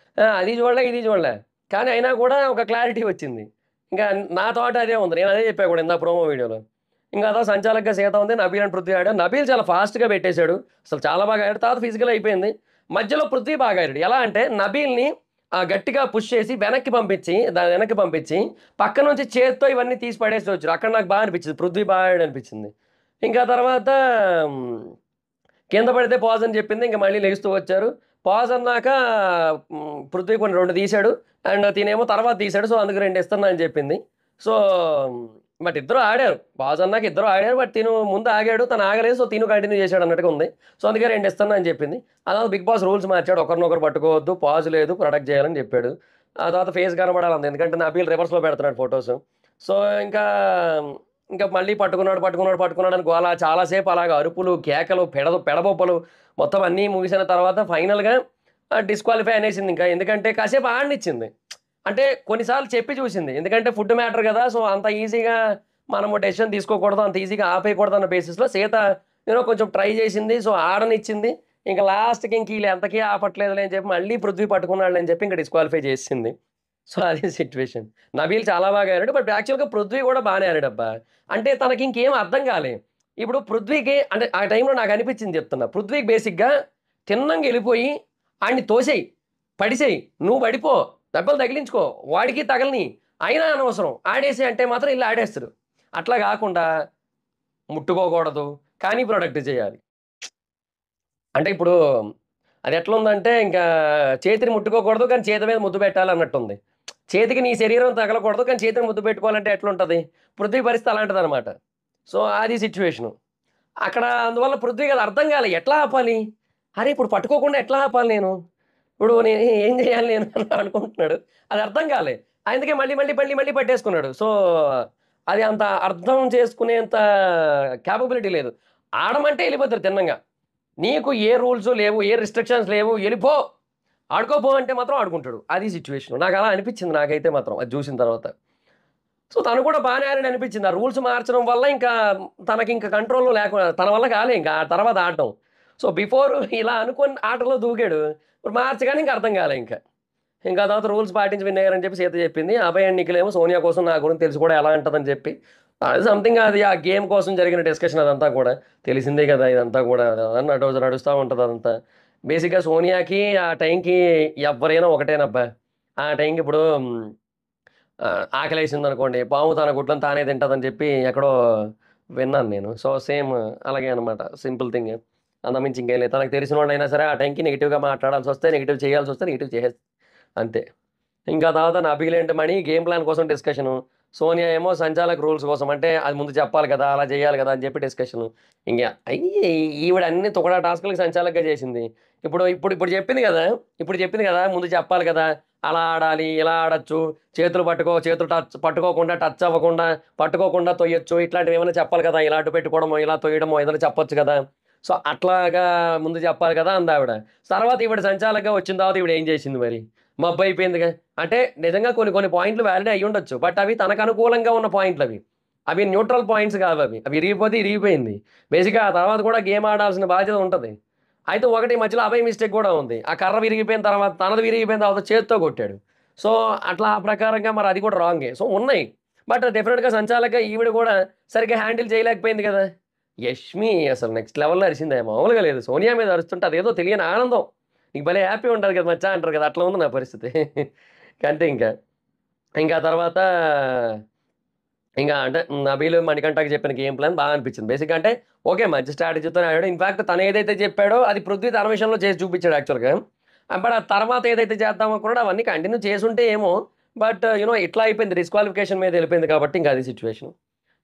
[SPEAKER 1] అది చూడలే, ఇది చూడలే. కానీ అయినా కూడా ఒక క్లారిటీ వచ్చింది. ఇంకా నా థాట్ అదే ఉంది. నేను అదే చెప్పా కూడా ఇందాక ప్రోమో వీడియోలో. ఇంకా అదో సంచాలక్‌గా సీత ఉంది. నబీల్ అండ్ పృథ్వీ ఆడారు. నబీల్ చాలా ఫాస్ట్‌గా పెట్టేసాడు. అసలు చాలా బాగా ఆడాడు. తర్వాత ఫిజికల్ అయిపోయింది. మధ్యలో పృథ్వీ బాగా ఆడాడు. ఎలా అంటే నబీల్‌ని గట్టిగా పుష్ చేసి దాన్ని వెనక్కి పంపించి పక్క నుంచి చేత్తో ఇవన్నీ తీసి పడేసొచ్చారు. అక్కడ నాకు బా అనిపించింది. పృథ్వీ బా ఆడాడనిపించింది. ఇంకా తర్వాత హ్మ్, కింద పడితే పాజ్ అని చెప్పింది. ఇంక మళ్ళీ లెగుస్తూ వచ్చారు. పాజ్ అన్నాక పృథ్వీ కొన్ని 2 తీశాడు. అండ్ తినేమో తర్వాత తీశాడు. సో, అందుకు 2 ఇస్తున్నా అని చెప్పింది. సో, బట్ ఇద్దరు ఆడారు. బాస్ అన్నాక ఇద్దరు ఆడారు. బట్ తిను ముందు ఆగాడు. తను ఆగలేదు. సో, తిను కంటిన్యూ చేశాడు అన్నట్టుగా ఉంది. సో, అందుకే 2 ఇస్తున్నా అని చెప్పింది. ఆ తర్వాత బిగ్ బాస్ రూల్స్ మార్చాడు. ఒకరినొకరు పట్టుకోవద్దు. పాజ్ లేదు. ప్రొటెక్ట్ చేయాలని చెప్పాడు. ఆ తర్వాత ఫేస్ కనపడాలంది. ఎందుకంటే నబీల్ రివర్స్‌లో పెడుతున్నాడు ఫోటోస్. సో, ఇంకా ఇంకా మళ్ళీ పట్టుకున్నాడు అని గోల. చాలా సేపు అలాగా అరుపులు, కేకలు, పెడబొబ్బలు మొత్తం అన్నీ ముగిసిన తర్వాత ఫైనల్‌గా డిస్‌క్వాలిఫై అనేసింది ఇంకా. ఎందుకంటే కాసేపు ఆడనిచ్చింది. అంటే కొన్నిసార్లు చెప్పి చూసింది. ఎందుకంటే ఫుడ్ మ్యాటర్ గదా! సో, అంత ఈజీగా మనము డెసిషన్ తీసుకోకూడదు. అంత ఈజీగా ఆపేయకూడదు అన్న బేసిస్‌లో సీత కొంచెం ట్రై చేసింది. సో, ఆడనిచ్చింది. ఇంక లాస్ట్‌కి ఇంక ఈళ్ళు ఎంతకీ ఆపట్లేదులే అని చెప్పి మళ్ళీ పృథ్వీ పట్టుకున్నాడులే అని చెప్పి ఇంక డిస్‌క్వాలిఫై చేసేసింది. సో, అది సిట్యుయేషన్. నబీల్ చాలా బాగా ఆడాడు. బట్ యాక్చువల్‌గా పృథ్వీ కూడా బానే ఆడాడబ్బా! అంటే తనకి ఇంకేం అర్థం కాలే. ఇప్పుడు పృథ్వీకి అంటే ఆ టైంలో నాకనిపించింది చెప్తున్నా. పృథ్వీకి బేసిక్‌గా తిన్నంగా ఎళ్ళిపోయి ఆడిని తోసేయి, పడిసేయి, నువ్వు పడిపో, దెబ్బలు తగిలించుకో, వాడికి తగలని, అయినా అనవసరం. ఆడేసేయి అంటే మాత్రం ఈళ్ళు ఆడేస్తారు. అట్లా గాకుండా ముట్టుకోకూడదు, కానీ ప్రొటెక్ట్ చేయాలి. అంటే ఇప్పుడు అదెట్లుందంటే ఇంకా చేతిని ముట్టుకోకూడదు, కానీ చేతి మీద ముద్దు పెట్టాలన్నట్టుంది. చేతికి నీ శరీరం తగలకూడదు, కానీ చేతిని ముద్దు పెట్టుకోవాలంటే ఎట్లుంటది? పృథ్వీ పరిస్థితి అలాంటిదనమాట. సో, అది సిట్యుయేషను. అక్కడ అందువల్ల పృథ్వీకి అది అర్థం కాలే. ఎట్లా ఆపాలి? అరే! ఇప్పుడు పట్టుకోకుండా ఎట్లా ఆపాలి నేను? ఇప్పుడు నేను ఏం చేయాలి నేను అని అనుకుంటున్నాడు. అది అర్థం కాలే. అందుకే మళ్ళీ పట్టేసుకున్నాడు. సో, అది అంత అర్థం చేసుకునేంత కేపబిలిటీ లేదు. ఆడమంటే ఎళ్ళిపోతారు తిన్నంగా. నీకు ఏ రూల్సు లేవు, ఏ రిస్ట్రిక్షన్స్ లేవు, ఎళ్ళిపో, ఆడుకోపో అంటే మాత్రం ఆడుకుంటాడు. అది సిట్యుయేషను. నాకలా అనిపిచ్చింది నాకైతే మాత్రం అది జూసిన తర్వాత. సో, తను కూడా బానే ఆడాడని అనిపిచ్చింది. ఆ రూల్స్ మార్చడం వల్ల ఇంకా తనకింక కంట్రోల్‌లో లేకుండా తన వల్ల కాలే ఇంకా ఆ తర్వాత ఆడటం. సో, బిఫోర్ ఇలా అనుకోని ఆటలో దూకాడు. ఇప్పుడు మార్చగానే ఇంక అర్థం కాలే ఇంక. ఇంకా ఆ తర్వాత రూల్స్ పాటించి విన్ అయ్యారని చెప్పి సీత చెప్పింది. అభయ్ అండ్ నిఖిల్ ఏమో సోనియా కోసం నా గురించి తెలిసి కూడా ఎలా అంటదని చెప్పి అది సంథింగ్ అది ఆ గేమ్ కోసం జరిగిన డిస్కషన్ అదంతా కూడా. తెలిసిందే కదా ఇదంతా కూడా నడుస్తా ఉంటది అదంతా. బేసిక్‌గా సోనియాకి ఆ టైంకి ఎవ్వరైనా ఒకటేనబ్బా! ఆ టైంకి ఇప్పుడు ఆకలేసిందనుకోండి, పాము తన గుడ్లను తానే తింటదని చెప్పి ఎక్కడో విన్నాను నేను. సో, సేమ్ అలాగే అనమాట. Simple thing. అంతకుమించి ఇంకేం లేదు. తనకు తెలిసినోడినైనా సరే ఆ టైంకి నెగెటివ్‌గా మాట్లాడాల్సొస్తే, నెగెటివ్ చేయాల్సొస్తే నెగెటివ్ చేసేస్తది. అంతే. ఇంకా తర్వాత నబీల్ ఏంటి మణి గేమ్ ప్లాన్ కోసం డిస్కషను. సోనియా ఏమో సంచాలక్ రూల్స్ కోసం. అంటే అది ముందు చెప్పాలి కదా! అలా చేయాలి కదా! అని చెప్పి డిస్కషను. ఇంగ ఈవిడ అన్ని తుకడా టాస్క్‌లకి సంచాలకుగా చేసింది. ఇప్పుడు చెప్పింది కదా! ఇప్పుడు చెప్పింది కదా! ముందు చెప్పాలి కదా! అలా ఆడాలి, ఇలా ఆడొచ్చు, చేతులు పట్టుకోకుండా, టచ్ అవ్వకుండా, పట్టుకోకుండా తొయ్యొచ్చు. ఇట్లాంటివి ఏమైనా చెప్పాలి కదా! ఇలా అడ్డు పెట్టుకోవడమో, ఇలా తొయ్యడమో ఏదైనా చెప్పొచ్చు కదా! సో, అట్లాగా ముందు చెప్పాలి కదా! అందావిడ. తర్వాత ఈవిడ సంచాలకుగా వచ్చిన తర్వాత ఈవిడ ఏం చేసింది మరి? మబ్బయిపోయిందిగా. అంటే నిజంగా కొన్ని కొన్ని పాయింట్లు వాలిడే అయ్యుండొచ్చు. బట్ అవి తనకు అనుకూలంగా ఉన్న పాయింట్లవి. అవి న్యూట్రల్ పాయింట్స్ కావవి. అవి ఇరిగిపోతే ఇరిగిపోయింది. బేసిక్‌గా ఆ తర్వాత కూడా గేమ్ ఆడాల్సిన బాధ్యత ఉంటది. అయితే ఒకటి మధ్యలో అభయ్ మిస్టేక్ కూడా ఉంది. ఆ కర్ర విరిగిపోయిన తర్వాత తనది విరిగిపోయిన తర్వాత చేత్తో కొట్టాడు. సో, అట్లా ఆ ప్రకారంగా మరి అది కూడా రాంగే. సో, ఉన్నాయి. బట్ డెఫినిట్‌గా సంచాలకుగా ఈవిడ కూడా సరిగ్గా హ్యాండిల్ చేయలేకపోయింది కదా! యష్మి అసలు నెక్స్ట్ లెవెల్‌లో అరిసిందే. మామూలుగా లేదు. సోనియా మీద అరుస్తుంటే అదేదో తెలియని ఆనందం. నీకు భలే హ్యాపీ ఉంటది కదా మచ్చా అంటారు కదా! అట్లా ఉంది నా పరిస్థితి. అంతే ఇంకా. ఇంకా తర్వాత అంటే నబీల్, మణికంఠకి చెప్పిన గేమ్ ప్లాన్ బాగా అనిపించింది. బేసిక్‌గా అంటే ఓకే. మంచి స్ట్రాటజీతోనే ఆడాడు. ఇన్‌ఫాక్ట్ తను ఏదైతే చెప్పాడో అది పృథ్వీ తన విషయంలో చేసి చూపించాడు యాక్చువల్‌గా. బట్ ఆ తర్వాత ఏదైతే చేద్దాం అనుకున్నాడో అవన్నీ కంటిన్యూ చేసుంటే ఏమో బట్ ఇట్లా అయిపోయింది. డిస్‌క్వాలిఫికేషన్ మీద ఎళ్ళిపోయింది కాబట్టి ఇంకా అది సిట్యుయేషన్.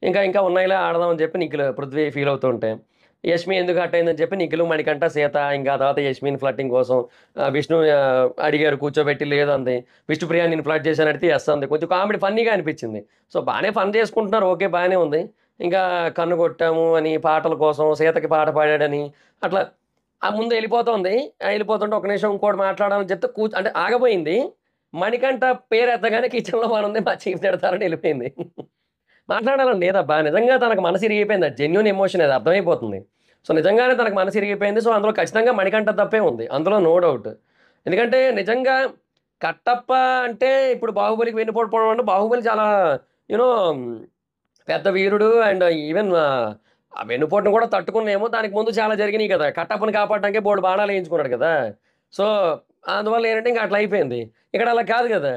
[SPEAKER 1] ఇంకా ఉన్నాయిలే ఆడదాం అని చెప్పి నిఖిల్, పృథ్వీ ఫీల్ అవుతూ ఉంటే, యష్మి ఎందుకు హర్ట్ అయిందని చెప్పి నిఖిల్, మణికంఠ, సీత ఇంకా ఆ తర్వాత యష్మిని ఫ్లర్టింగ్ కోసం విష్ణు అడిగారు కూర్చోబెట్టి లేదు అంది. విష్ణుప్రియ నిన్ను ఫ్లర్ట్ చేశాను అడిగితే యెస్ అంది. కొంచెం కామెడీ ఫన్నీగా అనిపించింది. సో, బానే ఫన్ చేసుకుంటున్నారు. ఓకే. బానే ఉంది. ఇంకా కన్ను కొట్టాము అని పాటల కోసం సీతకి పాట పాడాడని అట్లా ముందు ఎళ్ళిపోతోంది. ఎళ్ళిపోతుంటే ఒక నిమిషం ఇంకోటి మాట్లాడాలని చెప్తే అంటే ఆగబోయింది. మణికంఠ పేరు ఎత్తగానే కిచెన్‌లో పనుంది మా చీఫ్ తిడతారని ఎళ్ళిపోయింది. మాట్లాడాలని లేదబ్బా! నిజంగా తనకు మనసు ఇరిగిపోయింది. అది జెన్యూన్ ఎమోషన్ అది అర్థమైపోతుంది. సో, నిజంగానే తనకు మనసు ఇరిగిపోయింది. సో, అందులో ఖచ్చితంగా మణికంఠ తప్పే ఉంది. అందులో నో డౌట్. ఎందుకంటే నిజంగా కట్టప్ప అంటే ఇప్పుడు 'బాహుబలికి' వెన్నుపోటు పొడవడం అంటే 'బాహుబలి' చాలా యూ నో పెద్ద వీరుడు అండ్ ఈవెన్ ఆ వెన్నుపోటును కూడా తట్టుకున్నేమో దానికి ముందు చాలా జరిగినియి కదా! కట్టప్పని కాపాడడానికే బోలెడు బాణాలు ఎయించుకున్నాడు కదా! సో, అందువల్ల ఏంటంటే ఇంక అట్లా అయిపోయింది. ఇక్కడ అలా కాదు గదా!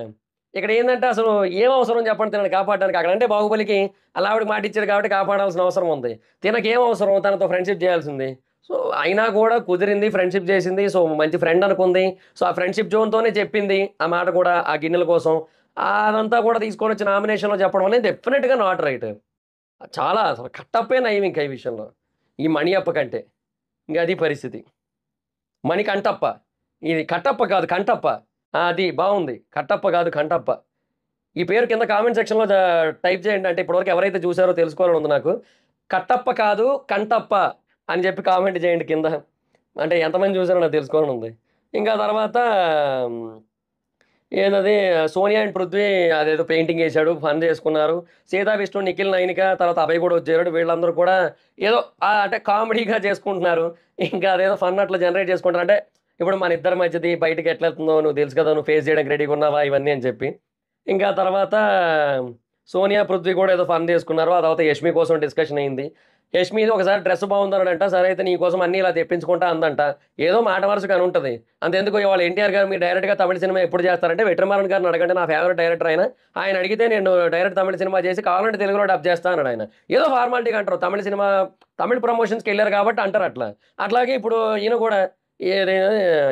[SPEAKER 1] ఇక్కడ ఏందంటే అసలు ఏం అవసరం చెప్పండి తినని కాపాడడానికి. అక్కడంటే 'బాహుబలికి' ఆళ్ళ ఆవిడకి మాటిచ్చాడు కాబట్టి కాపాడాల్సిన అవసరం ఉంది. తినకేం అవసరం తనతో ఫ్రెండ్‌షిప్ జేయాల్సింది. సో, అయినా కూడా కుదిరింది. ఫ్రెండ్‌షిప్ జేసింది. సో, మంచి ఫ్రెండ్ అనుకుంది. సో, ఆ ఫ్రెండ్‌షిప్ జోన్‌తోనే చెప్పింది. ఆ మాట కూడా ఆ గిన్నెల కోసం. అదంతా కూడా తీసుకొనొచ్చి నామినేషన్‌లో చెప్పడం అనేది డెఫినిట్‌గా నాట్ రైట్. చాలా అసలు కట్టప్పే నయం ఇంకా ఈ విషయంలో. ఈ మణియప్ప కంటే. ఇంక అది పరిస్థితి. మణికంఠప్ప. ఇది కట్టప్ప కాదు కంఠప్ప. ఆ! అది బావుంది. కట్టప్ప కాదు కంఠప్ప. ఈ పేరు కింద కామెంట్ సెక్షన్‌లో టైప్ చేయండి. అంటే ఇప్పటివరకు ఎవరైతే చూసారో తెలుసుకోవాలని ఉంది నాకు. కట్టప్ప కాదు కంటప్ప అని చెప్పి కామెంట్ చేయండి కింద. అంటే ఎంతమంది చూసారో నాకు తెలుసుకోవాలని ఉంది. ఇంకా తర్వాత హ్మ్, ఏదది సోనియా అండ్ పృథ్వీ అదేదో పెయింటింగ్ ఏసాడు. ఫన్ చేసుకున్నారు. సీతా, విష్ణు, నిఖిల్, నైనిక తర్వాత అభయ్ కూడా వచ్చాడు. వీళ్ళందరూ కూడా ఏదో అంటే కామెడీగా చేసుకుంటున్నారు. ఇంకా అదేదో ఫన్ అట్లా జనరేట్ చేసుకుంటారు. అంటే ఇప్పుడు మన ఇద్దరి మధ్యది బయటకి ఎట్లెళ్తుందో నువ్వు తెలుసు కదా! నువ్వు ఫేస్ చేయడానికి రెడీగా ఉన్నావా? ఇవన్నీ అని చెప్పి. ఇంకా తర్వాత సోనియా, పృథ్వీ కూడా ఏదో ఫన్ చేసుకున్నారు. ఆ తర్వాత యష్మి కోసం డిస్కషన్ అయింది. యష్మిది ఒకసారి డ్రెస్ బాగుందన్నాడంట. సరే అయితే నీకోసం అన్నీ ఇలా తెప్పించుకుంటా అందంట. ఏదో మాట వరుసకు అనుంటది. అంతెందుకు ఇవాళ ఎన్టీఆర్ గారు మీరు డైరెక్ట్‌గా తమిళ సినిమా ఎప్పుడు చేస్తారంటే వెట్రిమారన్ గారిని అడగండి నా ఫేవరెట్ డైరెక్టర్ ఆయన. ఆయన అడిగితే నేను డైరెక్ట్ తమిళ సినిమా చేసి కావాలంటే తెలుగులో డబ్ చేస్తా అన్నాడు ఆయన. ఏదో ఫార్మాలిటీగా అంటారు. తమిళ సినిమా తమిళ్ ప్రమోషన్స్‌కెళ్లారు కాబట్టి అంటారు అట్లా. అట్లాగే ఇప్పుడు ఈయన కూడా ఏది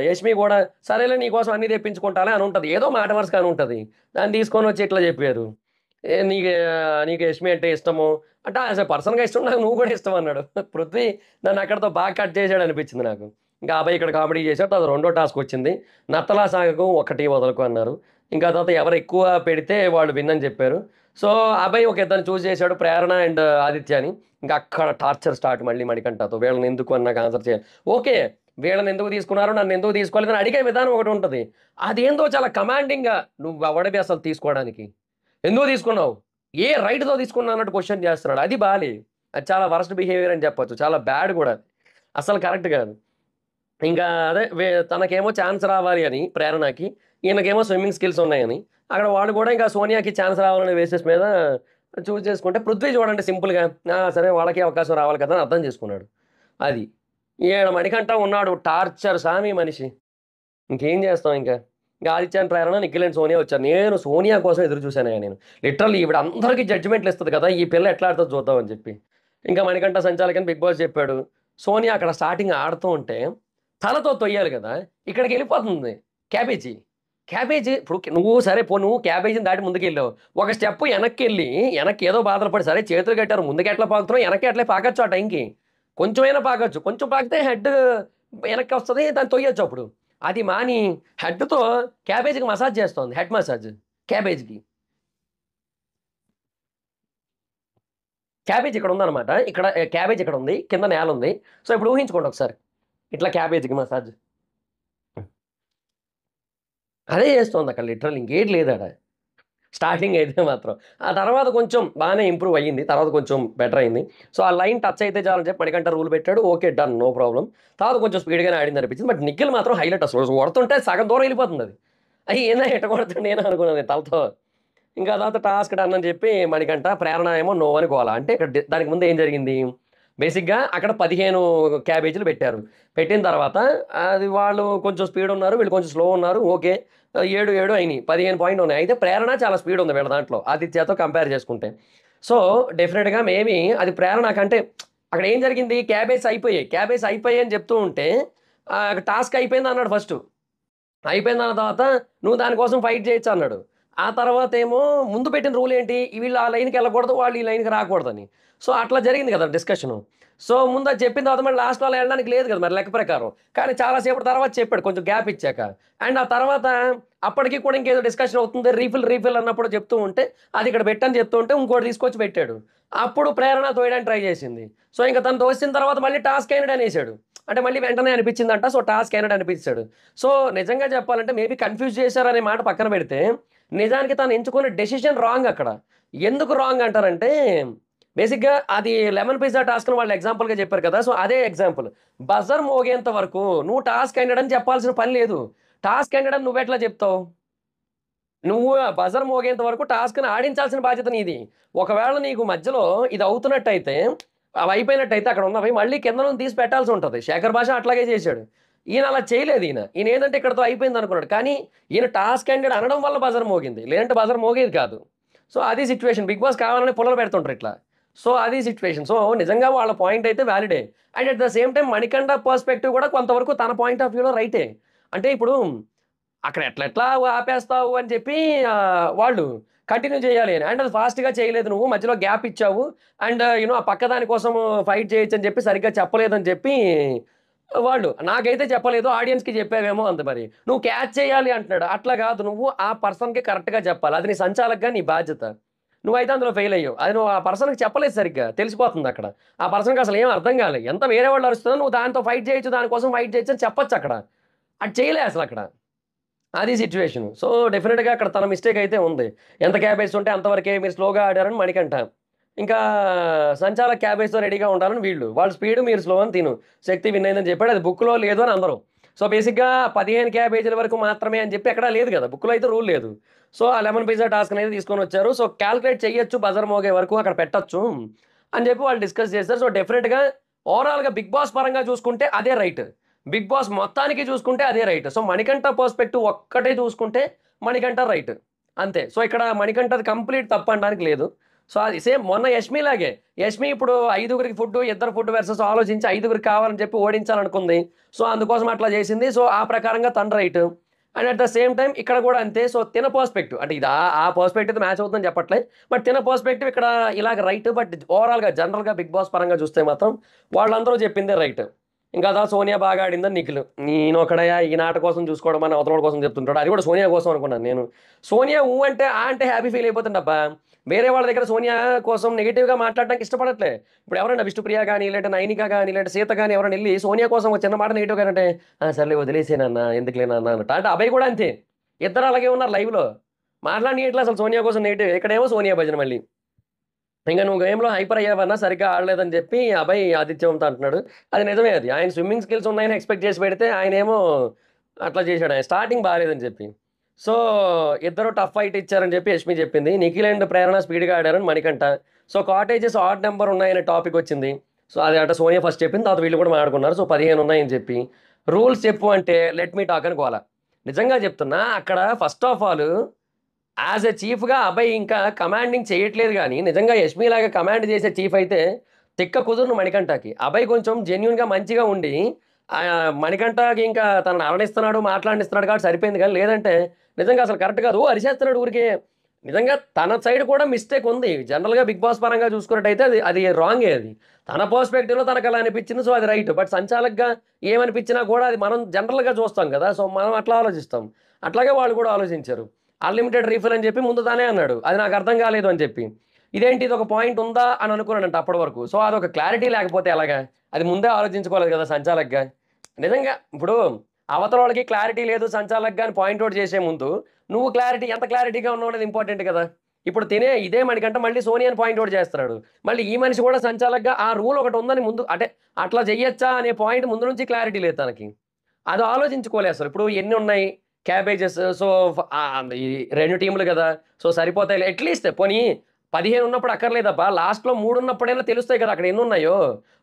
[SPEAKER 1] యష్మి కూడా సరేలే నీకోసం అన్నీ తెప్పించుకుంటాలే అని ఉంటది. ఏదో మాట వరుసకు అని ఉంటది. దాన్ని తీసుకొని వచ్చి ఇట్లా చెప్పారు. ఏ నీకు యష్మి అంటే ఇష్టము. అంటే యాస్ ఎ పర్సన్‌గా ఇష్టం. నాకు నువ్వు కూడా ఇష్టం అన్నాడు. పృథ్వీ దాన్ని అక్కడితో బాగా కట్ చేసాడు అనిపించింది నాకు. ఇంకా అభయ్ ఇక్కడ కామెడీ చేసాడు. తర్వాత రెండో టాస్క్ వచ్చింది. నత్తలా సాగకు ఒకటి వదలకు అన్నారు. ఇంకా తర్వాత ఎవరు ఎక్కువ పెడితే వాళ్ళు విన్ అని చెప్పారు. సో, అభయ్ ఒక ఇద్దరిని చూజ్ చేసాడు. ప్రేరణ అండ్ ఆదిత్య అని. ఇంకా అక్కడ టార్చర్ స్టార్ట్ మళ్ళీ మణికంఠతో. వీళ్ళని ఎందుకు అని నాకు ఆన్సర్ చేయాలి. ఓకే. వీళ్ళని ఎందుకు తీసుకున్నారు? నన్ను ఎందుకు తీసుకోలేదని అడిగే విధానం ఒకటి ఉంటది. అదేందో చాలా కమాండింగ్‌గా నువ్వెవడివి అసలు తీసుకోవడానికి? ఎందుకు తీసుకున్నావు? ఏ రైట్‌తో తీసుకున్నావు అన్నట్టు క్వెషన్ చేస్తున్నాడు. అది బాలే. అది చాలా వరస్ట్ బిహేవియర్ అని చెప్పొచ్చు. చాలా బ్యాడ్ కూడా అది. అస్సలు కరెక్ట్ కాదు. ఇంకా అదే తనకేమో ఛాన్స్ రావాలి అని ప్రేరణకి, ఈయనకేమో స్విమ్మింగ్ స్కిల్స్ ఉన్నాయని. అక్కడ వాళ్ళు కూడా ఇంకా సోనియాకి ఛాన్స్ రావాలనే బేసిస్ మీద చూజ్ చేసుకుంటే పృథ్వీ చూడండి సింపుల్‌గా సరే వాళ్ళకి అవకాశం రావాలి కదా! అని అర్థం చేసుకున్నాడు. అది. ఈడ మణికంఠ ఉన్నాడు టార్చర్ సామి మనిషి. ఇంకేం చేస్తాం ఇంకా. ఇంక Aditya and Prerana, Nikhil and Sonia వచ్చారు. నేను సోనియా కోసం ఎదురు చూసానయ్య నేను. లిటరల్లీ ఈవిడ అందరికి జడ్జిమెంట్లు ఇస్తది కదా! ఈ పిల్ల ఎట్లా ఆడుతదో చూద్దాం అని చెప్పి. ఇంకా మణికంఠ సంచాలకని బిగ్ బాస్ చెప్పాడు. సోనియా అక్కడ స్టార్టింగ్ ఆడుతూ ఉంటే తలతో తొయ్యాలి కదా! ఇక్కడికెళ్ళిపోతుంది క్యాబేజీ. క్యాబేజీ ఇప్పుడు నువ్వు సరే నువ్వు క్యాబేజీని దాటి ముందుకెళ్ళావు. ఒక స్టెప్ ఎనక్కెళ్ళి ఎనక్కి ఏదో బాధలు పడి సరే చేతులు కట్టారు ముందుకెట్లా పాకుతున్నావు ఎనక్కి అట్లే పాకొచ్చు ఆ టైంకి. కొంచెమైనా పాకొచ్చు. కొంచెం పాకితే హెడ్ వెనక్కి వస్తది. దాన్ని తొయ్యొచ్చు అప్పుడు. అది మాని హెడ్‌తో క్యాబేజ్‌కి మసాజ్ చేస్తోంది. హెడ్ మసాజ్ క్యాబేజ్‌కి. క్యాబేజ్ ఇక్కడ ఉందన్నమాట. ఇక్కడ క్యాబేజ్ ఇక్కడ ఉంది. కింద నేల ఉంది. సో, ఇప్పుడు ఊహించుకోండి ఒకసారి. ఇట్లా క్యాబేజ్‌కి మసాజ్. అదే చేస్తోంది అక్కడ లిటరల్లీ ఇంకేటి లేదాడ. స్టార్టింగ్ అయితే మాత్రం. ఆ తర్వాత కొంచెం బానే ఇంప్రూవ్ అయ్యింది. తర్వాత కొంచెం బెటర్ అయింది. సో, ఆ లైన్ టచ్ అయితే చాలని చెప్పి మణికంఠ రూల్ పెట్టాడు. ఓకే. డన్. No problem. తర్వాత కొంచెం స్పీడ్‌గానే ఆడింది అనిపించింది. బట్ నిఖిల్ మాత్రం హైలైట్ అసలు. కొడుతుంటే సగం దూరం వెళ్ళిపోతుందది. ఏందా ఎట్ట కొడుతుండు నేను అనుకున్నాను తలతో. ఇంకా తర్వాత టాస్క్ డన్ అని చెప్పి మణికంఠ, ప్రేరణ ఏమో నో అని గోల. అంటే ఇక్కడ దానికి ముందు ఏం జరిగింది? బేసిక్‌గా అక్కడ 15 క్యాబేజీలు పెట్టారు. పెట్టిన తర్వాత అది వాళ్ళు కొంచెం స్పీడ్ ఉన్నారు. వీళ్ళు కొంచెం స్లో ఉన్నారు. ఓకే. 7, 7 అయినియి. 15 పాయింట్లు ఉన్నాయి. అయితే ప్రేరణ చాలా స్పీడ్ ఉంది వీళ్ళ దాంట్లో. ఆదిత్యతో కంపేర్ చేసుకుంటే. సో, డెఫినిట్‌గా మేబీ అది ప్రేరణ కంటే అక్కడ ఏం జరిగింది? క్యాబేజ్ అయిపోయాయి. క్యాబేజ్ అయిపోయాయి అని చెప్తూ ఉంటే టాస్క్ అయిపోయింది అన్నాడు ఫస్టు. అయిపోయిందన్న తర్వాత నువ్వు దాని కోసం ఫైట్ చేయొచ్చు అన్నాడు. ఆ తర్వాతేమో ముందు పెట్టిన రూల్ ఏంటి? వీళ్ళు ఆ లైన్‌కెళ్ళకూడదు. వాళ్ళు ఈ లైన్‌కి రాకూడదని. సో, అట్లా జరిగింది కదా డిస్కషను. సో, ముందు అది చెప్పిన తర్వాత మళ్ళీ లాస్ట్‌లో అలా ఎళ్ళడానికి లేదు కదా! మరి లెక్క ప్రకారం. కానీ చాలా సేపటి తర్వాత చెప్పాడు కొంచెం గ్యాప్ ఇచ్చాక. అండ్ ఆ తర్వాత అప్పటికి కూడా ఇంకేదో డిస్కషన్ అవుతుంది. రీఫిల్ అన్నప్పుడు చెప్తూ ఉంటే అది ఇక్కడ పెట్టని చెప్తూ ఉంటే ఇంకోటి తీసుకొచ్చి పెట్టాడు. అప్పుడు ప్రేరణ తోయడానికి ట్రై చేసింది. సో, ఇంక తను తోసిన తర్వాత మళ్ళీ టాస్క్ అయినట్టు అనేసాడు. అంటే మళ్ళీ వెంటనే అనిపించిందంట. సో, టాస్క్ అయినట్టు అనిపించాడు. సో, నిజంగా చెప్పాలంటే మేబీ కన్‌ఫ్యూజ్ చేశారనే మాట పక్కన పెడితే, నిజానికి తను ఎంచుకున్న డెసిషన్ రాంగ్ అక్కడ. ఎందుకు రాంగ్ అంటారంటే, బేసిక్‌గా అది లెమన్ పిజ్జా టాస్క్‌ని వాళ్ళు ఎగ్జాంపుల్‌గా చెప్పారు కదా! సో, అదే ఎగ్జాంపుల్. బజర్ మోగేంత వరకు నువ్వు టాస్క్ ఎండెడ్ అని చెప్పాల్సిన పని లేదు. టాస్క్ ఎండెడ్ అని నువ్వెట్లా చెప్తావు? నువ్వు ఆ బజర్ మోగేంత వరకు టాస్క్‌ని ఆడించాల్సిన బాధ్యత నీది. ఒకవేళ నీకు మధ్యలో ఇది అవుతున్నట్టయితే, అవి అయిపోయినట్టయితే అక్కడ ఉన్నవి మళ్ళీ కింద నుంచి తీసి పెట్టాల్సి ఉంటది. శేఖర్ భాష అట్లాగే చేశాడు. ఈయన అలా చేయలేదు ఈయన. ఈయన ఏందంటే ఇక్కడితో అయిపోయింది అనుకున్నాడు. కానీ ఈయన టాస్క్ ఎండెడ్ అనడం వల్ల బజర్ మోగింది. లేదంటే బజర్ మోగేది కాదు. సో, అది సిట్యుయేషన్. బిగ్ బాస్ కావాలని పుల్లలు పెడుతుంటారు ఇట్లా. సో, అది సిట్యుయేషన్. సో, నిజంగా వాళ్ళ పాయింట్ అయితే వాలిడే. And at the same time Manikanta perspective కూడా కొంతవరకు తన పాయింట్ ఆఫ్ వ్యూలో రైటే. అంటే ఇప్పుడు అక్కడ ఎట్లా ఆపేస్తావు అని చెప్పి వాళ్ళు కంటిన్యూ చేయాలి అని. అండ్ అది ఫాస్ట్‌గా చేయలేదు నువ్వు. మధ్యలో గ్యాప్ ఇచ్చావు. అండ్ ఆ పక్క దాని కోసం ఫైట్ చేయొచ్చని చెప్పి సరిగ్గా చెప్పలేదని చెప్పి వాళ్ళు. నాకైతే చెప్పలేదు. ఆడియన్స్‌కి చెప్పావేమో అంది మరి. నువ్వు క్యాచ్ చేయాలి అంటున్నాడు. అట్లా కాదు. నువ్వు ఆ పర్సన్‌కి కరెక్ట్‌గా చెప్పాలి. అది నీ సంచాలకుగా నీ బాధ్యత. నువ్వైతే అందులో ఫెయిల్ అయ్యావు. అది నువ్వు ఆ పర్సన్‌కి చెప్పలేదు సరిగ్గా. తెలిసిపోతుందక్కడ. ఆ పర్సన్‌కి అసలు ఏం అర్థం కాలే. ఎంత వేరే వాళ్ళు అరుస్తున్నా నువ్వు దానితో ఫైట్ చేయొచ్చు, దాని కోసం ఫైట్ చేయొచ్చు అని చెప్పొచ్చక్కడ. అది చేయలే అసలక్కడ. అది సిట్యుయేషన్. సో, డెఫినిట్‌గా అక్కడ తన మిస్టేక్ అయితే ఉంది. ఎంత క్యాబేస్తుంటే అంతవరకే మీరు స్లోగా ఆడారని మణికంఠ. ఇంకా సంచాలక్ క్యాబేజ్‌తో రెడీగా ఉండాలని వీళ్ళు. వాళ్ళు స్పీడ్ మీరు స్లో అని తిను. శక్తి విన్ అయిందని చెప్పాడు. అది బుక్‌లో లేదు అని అందరూ. సో, బేసిక్‌గా 15 క్యాబేజీల వరకు మాత్రమే అని చెప్పి ఎక్కడా లేదు కదా! బుక్‌లో అయితే రూల్ లేదు. సో, ఆ లెమన్ పిజ్జా టాస్క్ అనేది తీసుకొనొచ్చారు. సో, కాలిక్యులేట్ చేయొచ్చు బజర్ మోగే వరకు అక్కడ పెట్టొచ్చు అని చెప్పి వాళ్ళు డిస్కస్ చేశారు. సో, డెఫినిట్‌గా ఓవరాల్‌గా 'బిగ్ బాస్' పరంగా చూసుకుంటే అదే రైట్. 'బిగ్ బాస్' మొత్తానికి చూసుకుంటే అదే రైట్. సో, మణికంఠ పర్స్‌పెక్టివ్ ఒక్కటే చూసుకుంటే మణికంఠ రైట్. అంతే. సో, ఇక్కడ మణికంఠది కంప్లీట్ తప్పనడానికి లేదు. సో, అది సేమ్ మొన్న యష్మిలాగే. యష్మి ఇప్పుడు ఐదుగురికి ఫుడ్డు, ఇద్దరు ఫుడ్ వెర్సెస్ ఆలోచించి ఐదుగురికి కావాలని చెప్పి ఓడించాలనుకుంది. సో, అందుకోసం అట్లా చేసింది. సో, ఆ ప్రకారంగా తను right. And at the same time ఇక్కడ కూడా అంతే. సో, తిన పర్స్‌పెక్టివ్ అంటే ఇది ఆ పర్స్‌పెక్టివ్‌తో మ్యాచ్ అవుతుందని చెప్పట్లే. బట్ తిన పర్స్‌పెక్టివ్ ఇక్కడ ఇలాగ రైట్. బట్ ఓవరాల్‌గా జనరల్‌గా 'బిగ్ బాస్' పరంగా చూస్తే మాత్రం వాళ్ళందరూ చెప్పిందే రైట్. ఇంకా సోనియా బాగా ఆడిందని నిఖిల్. నేనొక్కడయ్యా ఈ నాట కోసం చూసుకోవడం అని అవతలోడి కోసం చెప్తుంటాడు. అది కూడా సోనియా కోసం అనుకున్నాను నేను. సోనియా అంటే అంటే హ్యాపీ ఫీల్ అయిపోతుండబ్బా! వేరే వాళ్ళ దగ్గర సోనియా కోసం నెగెటివ్‌గా మాట్లాడడానికి ఇష్టపడట్లే. ఇప్పుడు ఎవరైనా విష్ణుప్రియ గాని, లేదంటే నైనిక గాని, లేదంటే సీత గాని ఎవరైనా ఎళ్లి సోనియా కోసం ఒక చిన్న మాట నెగెటివ్‌గా అంటే, "ఆ! సర్లే వదిలేసేయి నాన్న ఎందుకులే నాన్న" అన్నట్టు. అంటే అభయ్ కూడా అంతే. ఇద్దరు అలాగే ఉన్నారు లైవ్‌లో. మాట్లాడనీయట్లే అసలు సోనియా కోసం నెగెటివ్. ఇక్కడేమో సోనియా భజన మళ్ళీ. ఇంక నువ్వు గేమ్‌లో హైపర్ అయ్యావన్నా సరిగ్గా ఆడలేదని చెప్పి అభయ్ ఆతిథ్యంతో అంటున్నాడు. అది నిజమే అది. ఆయన స్విమ్మింగ్ స్కిల్స్ ఉన్నాయని ఎక్స్‌పెక్ట్ చేసి పెడితే ఆయనేమో అట్లా చేశాడు. ఆయన స్టార్టింగ్ బాలేదని చెప్పి. సో, ఇద్దరు టఫ్ ఫైట్ ఇచ్చారని చెప్పి యష్మి చెప్పింది. నిఖిల్ అండ్ ప్రేరణ స్పీడ్‌గా ఆడారని Manikanta. So, cottages odd number ఉన్నాయనే టాపిక్ వచ్చింది. సో, అది అట సోనియా ఫస్ట్ చెప్పింది. తర్వాత వీళ్ళు కూడా మాట్లాడుకున్నారు. సో, 15 ఉన్నాయని చెప్పి. రూల్స్ చెప్పు అంటే లెట్ మీ టాక్ అని గోల. నిజంగా చెప్తున్నా అక్కడ first of all as a చీఫ్‌గా అభయ్ ఇంకా కమాండింగ్ చేయట్లేదు గానీ, నిజంగా యష్మిలాగా కమాండ్ చేసే చీఫ్ అయితే తిక్క కుదురును మణికంఠకి. అభయ్ కొంచెం జెన్యూన్‌గా మంచిగా ఉండి మణికంఠకి ఇంకా తనని అరడిస్తున్నాడు, మాట్లాడనిస్తున్నాడు కాబట్టి సరిపోయింది గానీ, లేదంటే నిజంగా అసలు కరెక్ట్ కాదు. అరిచేస్తున్నాడు ఊరికే. నిజంగా తన సైడ్ కూడా మిస్టేక్ ఉంది. జనరల్‌గా 'బిగ్ బాస్' పరంగా చూసుకున్నట్టయితే అది అది రాంగే అది. తన పర్స్‌పెక్టివ్‌లో తనకలా అనిపించింది. సో, అది రైట్. బట్ సంచాలక్‌గా ఏమనిపించినా కూడా అది మనం జనరల్‌గా చూస్తాం కదా! సో, మనం అట్లా ఆలోచిస్తాం. అట్లాగే వాళ్ళు కూడా ఆలోచించారు. అన్‌లిమిటెడ్ రీఫిల్ అని చెప్పి ముందు తానే అన్నాడు. అది నాకు అర్థం కాలేదు అని చెప్పి. ఇదేంటి ఇదొక పాయింట్ ఉందా అని అనుకున్నానంట అప్పటి వరకు. సో, అదొక క్లారిటీ లేకపోతే ఎలాగా? అది ముందే ఆలోచించుకోలేదు కదా సంచాలక్‌గా. నిజంగా ఇప్పుడు అవతలోళ్ళకి క్లారిటీ లేదు సంచాలక్‌గా అని పాయింట్ ఔట్ చేసే ముందు, నువ్వు ఎంత క్లారిటీగా ఉన్నావు అనేది ఇంపార్టెంట్ కదా! ఇప్పుడు తినే ఇదే మణికంఠ మళ్ళీ సోనియాని పాయింట్ ఔట్ చేస్తున్నాడు. మళ్ళీ ఈ మనిషి కూడా సంచాలక్‌గా ఆ రూల్ ఒకటి ఉందని ముందు అంటే అట్లా చెయ్యొచ్చా అనే పాయింట్ ముందు నుంచి క్లారిటీ లేదు తనకి. అది ఆలోచించుకోలే అసలు. ఇప్పుడు ఎన్నున్నాయి క్యాబేజెస్. సో, ఈ 2 టీమ్‌లు గదా! సో, సరిపోతాయిలే. అట్‌లీస్ట్ పోనీ 15 ఉన్నప్పుడు అక్కర్లేదబ్బా! లాస్ట్‌లో 3 ఉన్నప్పుడైనా తెలుస్తాయి కదా! అక్కడ ఎన్నున్నాయో.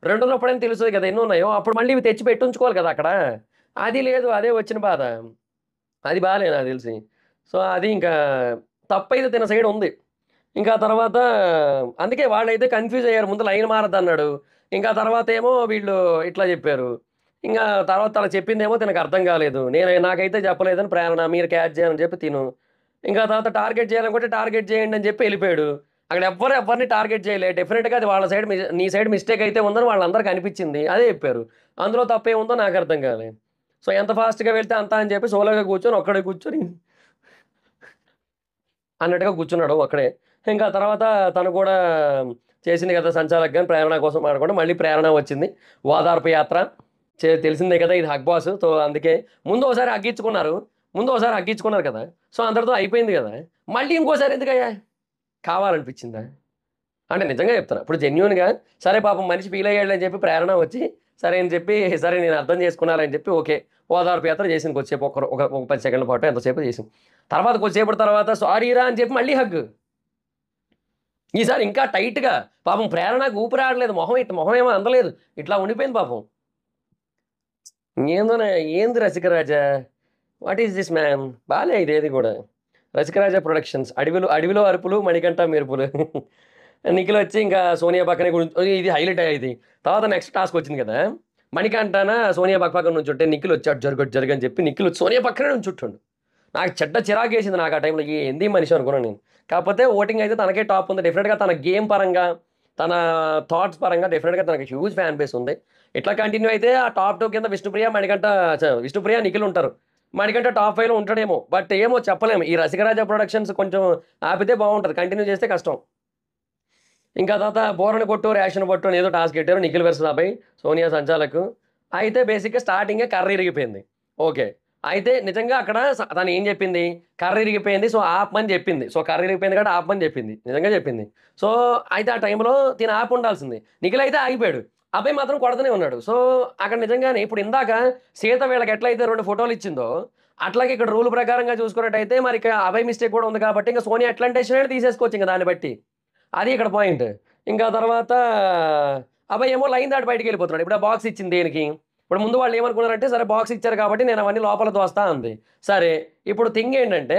[SPEAKER 1] 2 ఉన్నప్పుడైనా తెలుస్తది కదా! ఎన్నున్నాయో. అప్పుడు మళ్ళీ ఇవి తెచ్చి పెట్టుంచుకోవాలి కదా! అక్కడ. అది లేదు. అదే వచ్చిన బాధ. అది బాలే నాకు తెలిసి. సో, అది ఇంకా తప్పైతే తిన సైడ్ ఉంది. ఇంకా తర్వాత అందుకే వాళ్ళైతే కన్‌ఫ్యూజ్ అయ్యారు. ముందు లైన్ మారద్దన్నాడు. ఇంకా తర్వాతేమో వీళ్ళు ఇట్లా జెప్పారు. ఇంగా తర్వాత తను చెప్పిందేమో తినకు అర్థం కాలేదు. నాకైతే చెప్పలేదని ప్రేరణ మీరు క్యాచ్ చేయాలని చెప్పి తిను. ఇంకా తర్వాత టార్గెట్ చేయాలనుకుంటే టార్గెట్ చేయండి అని చెప్పి ఎళ్ళిపోయాడు. అక్కడ ఎవ్వరిని టార్గెట్ చేయలే. డెఫినిట్‌గా అది వాళ్ళ సైడ్ నీ సైడ్ మిస్టేక్ అయితే ఉందని వాళ్ళందరికి అనిపిచ్చింది. అదే చెప్పారు. అందులో తప్పేముందో నాకు అర్థం కాలే. సో, ఎంత ఫాస్ట్‌గా వెళ్తే అంత అని చెప్పి సోలోగా కూర్చొని ఒక్కడే కూర్చొని అన్నట్టుగా కూర్చున్నాడు ఒక్కడే. ఇంకా తర్వాత తను కూడా చేసింది కదా! సంచాలక్ గాని ప్రేరణ కోసం మాట్లాడకుండా మళ్ళీ ప్రేరణ వచ్చింది. ఓదార్పు యాత్ర. తెలిసిందే కదా! ఇది 'హగ్ బాస్.' సో, అందుకే ముందు ఓసారి హగ్గిచ్చుకున్నారు. కదా! సో, అందరితో అయిపోయింది కదా! మళ్ళీ ఇంకోసారి ఎందుకయ్యా? కావాలనిపించిందా? అంటే నిజంగా చెప్తున్నా. ఇప్పుడు జెన్యూన్‌గా సరే పాపం మనిషి ఫీల్ అయ్యాడులే అని చెప్పి ప్రేరణ వచ్చి సరే అని చెప్పి సరే నేను అర్థం చేసుకున్నానని చెప్పి ఓకే. ఓదార్పు యాత్ర చేసింది కొద్దిసేపు ఒక 10 సెకన్ల పాటో ఎంతసేపో చేసింది. తర్వాత కొద్దిసేపటి తర్వాత సారీరా అని చెప్పి మళ్ళీ హగ్. ఈసారి ఇంకా టైట్‌గా. పాపం ప్రేరణకు ఊపిరి ఆడలేదు. మొహం ఏమో అందలేదు. ఇట్లా ఉండిపోయింది పాపం. ఏందోనే ఏంది Rasikaraja? What is this man? బాలే ఇదేది గూడా. రసికరాజా ప్రొడక్షన్స్. అడవిలో అరుపులు, మణికంఠ మెరుపులు. నిఖిలొచ్చి ఇంకా సోనియా పక్కనే ఇది హైలైట్ ఇది. తర్వాత నెక్స్ట్ టాస్క్ వచ్చింది కదా! మణికంఠన సోనియా పక్కన నుంచుంటే నిఖిల్ వచ్చి అటు జరుగు, అటు జరుగు అని చెప్పి నిఖిల్ వచ్చి సోనియా పక్కనే నుంచుంటుండు. నాకు చెడ్డ చిరాకేసింది నాకు ఆ టైంలో. ఏంది ఈ మనిషి అనుకున్నాను నేను. కాకపోతే ఓటింగ్ అయితే తనకే టాప్ ఉంది. డెఫినెట్‌గా తన గేమ్ పరంగా, తన థాట్స్ పరంగా డెఫినెట్‌గా తనకి హ్యూజ్ ఫ్యాన్ బేస్ ఉంది. ఇట్లా కంటిన్యూ అయితే ఆ టాప్ 2 కింద విష్ణుప్రియ, మణికంఠ విష్ణుప్రియ, నిఖిల్ ఉంటారు. మణికంఠ టాప్ 5లో ఉంటాడేమో. బట్ ఏమో చెప్పలేము. ఈ రసికరాజా ప్రొడక్షన్స్ కొంచెం ఆపితే బావుంటది. కంటిన్యూ చేస్తే కష్టం. ఇంకా తర్వాత బోరన కొట్టు, రేషన్ పట్టు అని ఏదో టాస్క్ పెట్టారు. నిఖిల్ వర్సెస్ అభయ్, సోనియా సంచాలక్. అయితే బేసిక్‌గా స్టార్టింగే కర్ర ఇరిగిపోయింది. ఓకే. అయితే నిజంగా అక్కడ తను ఏం చెప్పింది? కర్ర ఇరిగిపోయింది. సో, ఆపమని చెప్పింది. సో, కర్ర ఇరిగిపోయింది కాబట్టి ఆపమని చెప్పింది. నిజంగా చెప్పింది. సో, అయితే ఆ టైంలో తిను ఆపుండాల్సింది. నిఖిల్ అయితే ఆగిపోయాడు. అభయ్ మాత్రం కొడతనే ఉన్నాడు. సో, అక్కడ నిజంగానే ఇప్పుడు ఇందాక సీత వీళ్ళకి ఎట్లయితే 2 ఫోటోలు ఇచ్చిందో, అట్లాగే ఇక్కడ రూల్ ప్రకారంగా చూసుకున్నట్టయితే మరి ఇక అభయ్ మిస్టేక్ కూడా ఉంది కాబట్టి ఇంక సోనియా ఎట్లాంటి డెసిషన్ అయినా తీసేసుకోవచ్చు ఇంక దాన్ని బట్టి. అది ఇక్కడ పాయింట్. ఇంకా తర్వాత అబ్బాయి ఏమో లైన్ దాటి బయటికెళ్ళిపోతున్నాడు. ఇప్పుడు ఆ బాక్స్ ఇచ్చింది దేనికి? ఇప్పుడు ముందు వాళ్ళు ఏమనుకున్నారంటే, సరే బాక్స్ ఇచ్చారు కాబట్టి నేను అవన్నీ లోపల తోస్తా అంది. సరే, ఇప్పుడు థింగ్ ఏంటంటే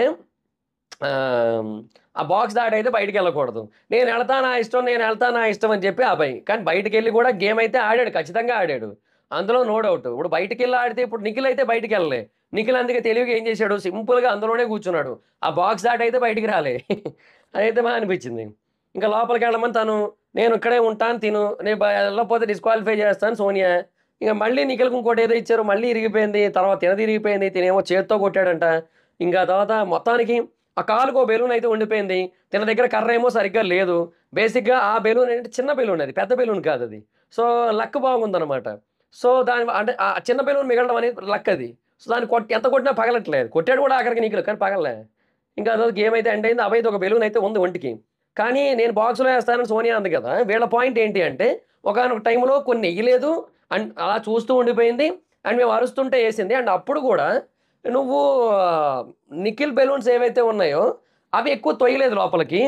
[SPEAKER 1] ఆహ్, ఆ బాక్స్ దాటైతే బయటికెళ్ళకూడదు. నేనెళ్తా నా ఇష్టం, నేనెళ్తా నా ఇష్టం అని చెప్పి అభయ్. కానీ బయటికెళ్ళి కూడా గేమ్ అయితే ఆడాడు. ఖచ్చితంగా ఆడాడు. అందులో నో డౌట్. ఇప్పుడు బయటికెళ్ళి ఆడితే ఇప్పుడు నిఖిల్ అయితే బయటికెళ్ళలే. నిఖిల్ అందుకే తెలివిగా ఏం చేశాడు, సింపుల్‌గా అందులోనే కూర్చున్నాడు. ఆ బాక్స్ దాటైతే బయటికి రాలే. అదైతే అనిపించింది. ఇంకా లోపలికెళ్ళమని తను, నేను ఇక్కడే ఉంటాను తిను. నేను ఎళ్ళకపోతే డిస్‌క్వాలిఫై చేస్తాను సోనియా. ఇక మళ్ళీ నిఖిల్‌కి ఇంకోటి ఏదో ఇచ్చారు. మళ్ళీ ఇరిగిపోయింది. తర్వాత తినది ఇరిగిపోయింది. తినేమో చేత్తో కొట్టాడంట. ఇంకా తర్వాత మొత్తానికి ఆ కాలుకో బెలూన్ అయితే ఉండిపోయింది. తిన దగ్గర కర్ర ఏమో సరిగ్గా లేదు. బేసిక్‌గా ఆ బెలూన్ ఏంటంటే చిన్న బెలూన్ అది. పెద్ద బెలూన్ కాదది. సో, లక్ బాగుందనమాట. సో, దాని అంటే ఆ చిన్న బెలూన్ మిగలడం అనేది లక్ అది. సో, దాన్ని ఎంత కొట్టినా పగలట్లేదు. కొట్టాడు కూడా ఆఖరికి నిఖిల్ కానీ పగలలే. ఇంకా ఆ రోజు గేమ్ అయితే ఎండ్ అయింది. అభయ్‌ది ఒక బెలూన్ అయితే ఉంది ఒంటికి. కానీ నేను బాక్స్‌లో ఏస్తానని సోనియా అంది కదా! వీళ్ళ పాయింట్ ఏంటి అంటే, ఒకానొక టైంలో కొన్ని ఎయ్యలేదు. అండ్ అలా చూస్తూ ఉండిపోయింది. అండ్ మేము అరుస్తుంటే ఏసింది. అండ్ అప్పుడు గూడా నువ్వు నిఖిల్ బెలూన్స్ ఏవైతే ఉన్నాయో, అవి ఎక్కువ తొయ్యలేదు లోపలికి.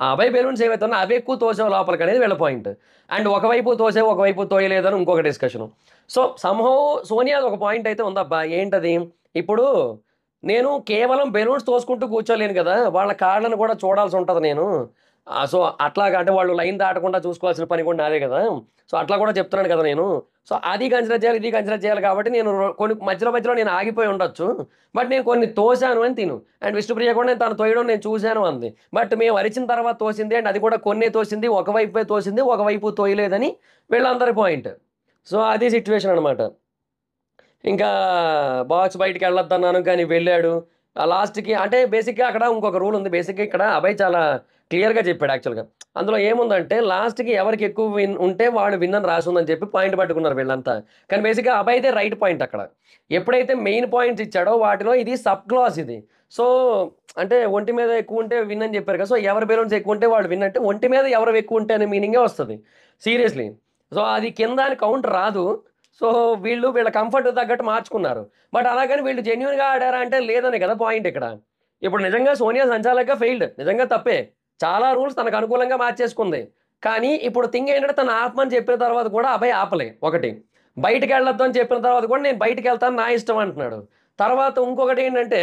[SPEAKER 1] అభయ్ బెలూన్స్ ఏవైతే ఉన్నాయో అవి ఎక్కువ తోసావు లోపలికనేది వీళ్ళ పాయింట్. అండ్ ఒకవైపు తోసావు, ఒకవైపు తోయలేదని ఇంకొక డిస్కషను. సో, సమ్‌హౌ సోనియాది ఒక పాయింట్ అయితే ఉందబ్బా! ఏంటది? ఇప్పుడు నేను కేవలం బెలూన్స్ తోసుకుంటూ కూర్చోలేను గదా! వాళ్ళ కాళ్ళను కూడా చూడాల్సుంటది నేను. సో, అట్లాగా అంటే వాళ్ళు లైన్ దాటకుండా చూసుకోవాల్సిన పని కూడా నాదే గదా! సో, అట్లా కూడా చెప్తున్నాను కదా నేను. సో, అది కన్సిడర్ చేయాలి, ఇది కన్సిడర్ చేయాలి కాబట్టి నేను కొన్ని మధ్యలో మధ్యలో నేను ఆగిపోయి ఉండొచ్చు. బట్ నేను కొన్ని తోసాను అని తిను. అండ్ విష్ణుప్రియ కూడా నేను తను తోయడం నేను చూసాను అంది. బట్ మేము అరిచిన తర్వాత తోసింది అండ్ అది కూడా కొన్నే తోసింది. ఒకవైపే తోసింది. ఒకవైపు తోయలేదని వీళ్ళందరి పాయింట్. సో, అది సిట్యుయేషన్ అనమాట. ఇంకా బాక్స్ బయటికెళ్ళొద్దన్నాను కానీ వెళ్ళాడు. లాస్ట్‌కి అంటే బేసిక్‌గా అక్కడ ఇంకొక రూల్ ఉంది. బేసిక్‌గా ఇక్కడ అభయ్ చాలా క్లియర్‌గా చెప్పాడు యాక్చువల్‌గా. అందులో ఏముందంటే లాస్ట్‌కి ఎవరికి ఎక్కువ ఉంటే వాడు విన్ అని రాసుందని చెప్పి పాయింట్ పట్టుకున్నారు వీళ్ళంతా. కానీ బేసిక్‌గా అభయ్‌దే రైట్ పాయింట్ అక్కడ. ఎప్పుడైతే మెయిన్ పాయింట్స్ ఇచ్చాడో వాటిలో ఇది సబ్ క్లాస్ ఇది. సో, అంటే ఒంటి మీద ఎక్కువుంటే విన్ అని చెప్పారు కదా! సో, ఎవరి బెలూన్స్ ఎక్కువుంటే వాళ్ళు విన్ అంటే ఒంటి మీద ఎవరివి ఎక్కువుంటే అనే మీనింగే వస్తది. సీరియస్‌లీ. సో, అది కింద అని కౌంట్ రాదు. సో, వీళ్ళ కంఫర్ట్‌కి తగ్గట్టు మార్చుకున్నారు. బట్ అలాగని వీళ్ళు జెన్యూన్‌గా ఆడారా అంటే లేదనే కదా పాయింట్ ఇక్కడ. ఇప్పుడు నిజంగా సోనియా సంచాలక్‌గా ఫెయిల్డ్. నిజంగా తప్పే. చాలా రూల్స్ తనకు అనుకూలంగా మార్చేసుకుంది. కానీ ఇప్పుడు థింగ్ ఏంటంటే తను ఆపమని చెప్పిన తర్వాత కూడా అభయ్ ఆపలే ఒకటి. బయటికెళ్ళొద్దు అని చెప్పిన తర్వాత కూడా నేను బయటికెళ్తాను నా ఇష్టం అంటున్నాడు. తర్వాత ఇంకొకటేంటంటే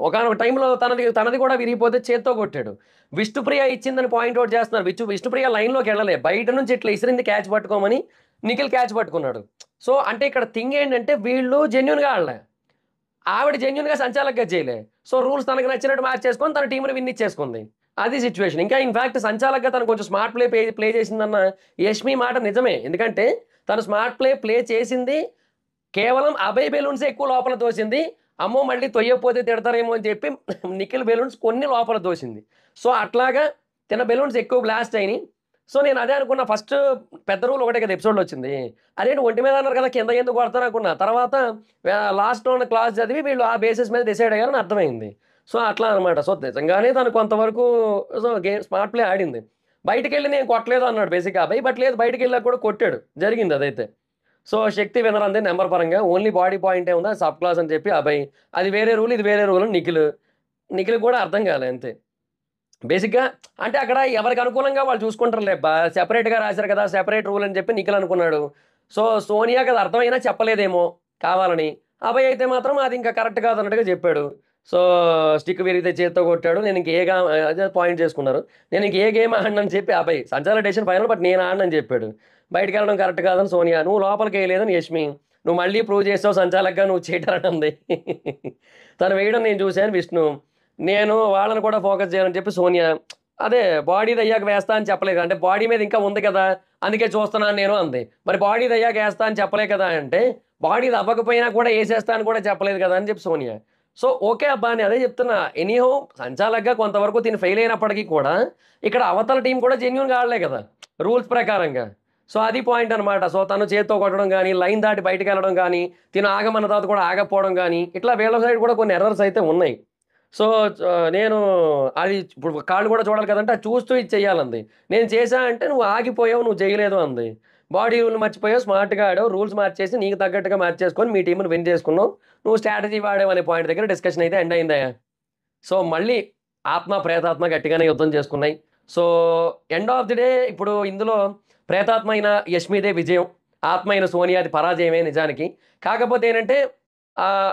[SPEAKER 1] ఒకానొక టైంలో తనది తనది కూడా విరిగిపోతే చేత్తో కొట్టాడు. విష్ణుప్రియ ఇచ్చిందని పాయింట్ ఔట్ చేస్తున్నారు. విష్ణుప్రియ లైన్‌లోకెళ్ళలే. బయట నుంచి ఇట్లా ఇసిరింది క్యాచ్ పట్టుకోమని నిఖిల్ క్యాచ్ పట్టుకున్నాడు. సో, అంటే ఇక్కడ థింగ్ ఏంటంటే వీళ్ళు జెన్యూన్‌గా ఆడలే. ఆవిడ జెన్యూన్‌గా సంచాలక్‌గా చేయలే. సో, రూల్స్ తనకు నచ్చినట్టు మార్చేసుకొని తన టీమ్‌ని విన్ ఇచ్చేసుకుంది. అది సిట్యుయేషన్. ఇంకా ఇన్‌ఫాక్ట్ సంచాలక్‌గా తను కొంచెం స్మార్ట్ ప్లే చేసిందన్న యష్మి మాట నిజమే. ఎందుకంటే తను స్మార్ట్ ప్లే చేసింది కేవలం అభయ్ బెలూన్సే ఎక్కువ లోపల తోసింది. అమ్మో! మళ్ళీ తొయ్యకపోతే తిడతారేమో అని చెప్పి నిఖిల్ బెలూన్స్ కొన్ని లోపల తోసింది. సో, అట్లాగా తిన బెలూన్స్ ఎక్కువ బ్లాస్ట్ అయినియి. సో, నేను అదే అనుకున్నా ఫస్ట్ పెద్ద రూల్ ఒకటే కదా ఎపిసోడ్‌లో వచ్చింది. అదేంటి ఒంటి మీద అన్నారు కదా! కింద ఎందుకు కొడతారు అనుకున్నా. తర్వాత లాస్ట్‌లో ఉన్న క్లాస్ చదివి వీళ్ళు ఆ బేసిస్ మీద డిసైడ్ అయ్యారని అర్థమైంది. సో, అట్లా అనమాట. సో, నిజంగానే తను కొంతవరకు స్మార్ట్ ప్లే ఆడింది. బయటికెళ్ళి నేను కొట్టలేదు అన్నాడు బేసిక్‌గా అభయ్. బట్ లేదు బయటికెళ్ళాక కూడా కొట్టాడు. జరిగింది అదైతే. సో, శక్తి విన్నర్ అంది నంబర్ పరంగా. ఓన్లీ బాడీ పాయింటే ఉంది. అది సబ్ క్లాస్ అని చెప్పి అభయ్. అది వేరే రూల్, ఇది వేరే రూల్ అని నిఖిల్. నిఖిల్‌కి కూడా అర్థం కాలే అంతే. బేసిక్‌గా అంటే అక్కడ ఎవరికి అనుకూలంగా వాళ్ళు చూసుకుంటారులేబ్బా! సెపరేట్‌గా రాసారు కదా! సెపరేట్ రూల్ అని చెప్పి నిఖిల్ అనుకున్నాడు. సో, సోనియాకి అది అర్థమైనా చెప్పలేదేమో కావాలని. అభయ్ అయితే మాత్రం అది ఇంకా కరెక్ట్ కాదన్నట్టుగా చెప్పాడు. సో, స్టిక్ విరిగితే చేత్తో కొట్టాడు. నేను ఇంక అదే పాయింట్ చేసుకున్నారు. నేను ఇంక ఏ గేమ్ ఆడనని చెప్పి అభయ్. సంచాలక్ డెసిషన్ ఫైనల్ బట్ నేను ఆడనని చెప్పాడు. బయటికెళ్ళడం కరెక్ట్ కాదని సోనియా. నువ్వు లోపలికేయలేదని యష్మి. నువ్వు మళ్ళీ ప్రూవ్ చేసావు సంచాలక్‌గా నువ్వు చీటర్ అని అంది. తను వేయడం నేను చూసాను విష్ణు. నేను వాళ్ళని కూడా ఫోకస్ చేయాలని చెప్పి సోనియా. అదే బాడీదయ్యాక వేస్తా అని చెప్పలేదు. అంటే బాడీ మీద ఇంకా ఉంది కదా! అందుకే చూస్తున్నాను నేను అంది. మరి బాడీదయ్యాక ఏస్తా అని చెప్పలే కదా! అంటే బాడీది అవ్వకపోయినా కూడా ఏసేస్తా అని కూడా చెప్పలేదు కదా! అని చెప్పి సోనియా. సో, ఓకే అబ్బా! నేను అదే చెప్తున్నా. ఎనీహౌ సంచాలక్‌గా కొంతవరకు తిను ఫెయిల్ అయినప్పటికి కూడా ఇక్కడ అవతల టీమ్ కూడా జెన్యూన్‌గా ఆడలే కదా! రూల్స్ ప్రకారంగా. సో, అది పాయింట్ అనమాట. సో, తను చేత్తో కొట్టడం గాని, లైన్ దాటి బయటికెళ్ళడం గాని, తిను ఆగమన్న తర్వాత కూడా ఆగకపోవడం గాని, ఇట్లా వీళ్ళ సైడ్ కూడా కొన్ని ఎర్రర్స్ అయితే ఉన్నాయి. సో, నేను అది ఇప్పుడు కాళ్ళు కూడా చూడాలి కదంటే, అది చూస్తూ ఇది చెయ్యాలంది. నేను చేశా అంటే, "నువ్వు ఆగిపోయావు, నువ్వు చేయలేదు" అంది. బాడీ రూల్ మర్చిపోయావు, స్మార్ట్‌గా ఆడావు, రూల్స్ మార్చేసి నీకు తగ్గట్టుగా మార్చేసుకొని మీ టీమ్‌ని విన్ చేసుకున్నావు. నువ్వు స్ట్రాటజీ వాడావు అనే పాయింట్ దగ్గర డిస్కషన్ అయితే ఎండ్ అయిందయ్యా. సో, మళ్ళీ ఆత్మ, ప్రేతాత్మ గట్టిగానే యుద్ధం చేసుకున్నాయి. So, end of the day ఇప్పుడు ఇందులో ప్రేతాత్మ అయిన యష్మిదే విజయం. ఆత్మ అయిన సోనియాది పరాజయమే నిజానికి. కాకపోతే ఏంటంటే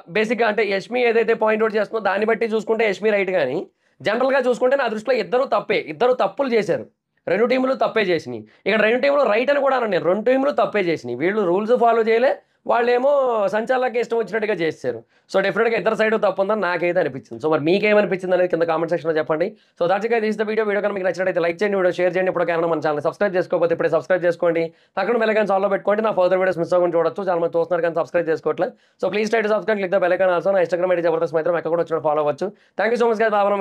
[SPEAKER 1] బేసిక్‌గా అంటే యష్మి ఏదైతే పాయింట్ ఔట్ చేస్తుందో దాన్ని బట్టి చూసుకుంటే యష్మి రైట్ గాని, జనరల్‌గా చూసుకుంటే నా దృష్టిలో ఇద్దరు తప్పే. ఇద్దరు తప్పులు చేశారు. 2 టీమ్‌లు తప్పే చేసినియి. ఇక్కడ 2 టీమ్‌లు రైట్ అని కూడా అనను నేను. 2 టీమ్‌లు తప్పే చేసినియి. వీళ్ళు రూల్స్ ఫాలో చేయలే. వాళ్ళేమో సంచాలకులకి ఇష్టం వచ్చినట్టుగా చేసేసారు. సో, డెఫినిట్‌గా ఇద్దరి సైడు తప్పుందని నాకైతే అనిపించింది. సో, మరి మీకేమనిపించింది అనేది కింద కామెంట్ సెక్షన్‌లో చెప్పండి. So, that's it guys this the video. Video కనుక మీకు నచ్చినట్లయితే లైక్ చేయండి. వీడియో షేర్ చేయండి. ఇప్పటికైనా మన ఛానెల్‌ని సబ్స్క్రైబ్ చేసుకోకపోతే ఇప్పుడే సబ్స్క్రైబ్ చేసుకోండి. పక్కన బెల్ ఐకాన్ ఆల్‌లో పెట్టుకోండి. నా ఫర్దర్ వీడియోస్ మిస్ అవ్వకుండా చూడొచ్చు. చాలా మంది చూస్తున్నారు కానీ సబ్స్క్రైబ్ చేసుకోవట్లేదు. So, please try to subscribe, click the bell icon also. నా ఇన్‌స్టాగ్రామ్ ఐడీ జబర్దస్త్ మైత్రం ఎక్కడ కూడా వచ్చినప్పుడు ఫాలో అవ్వచ్చు. Thank you so much guys. Bye.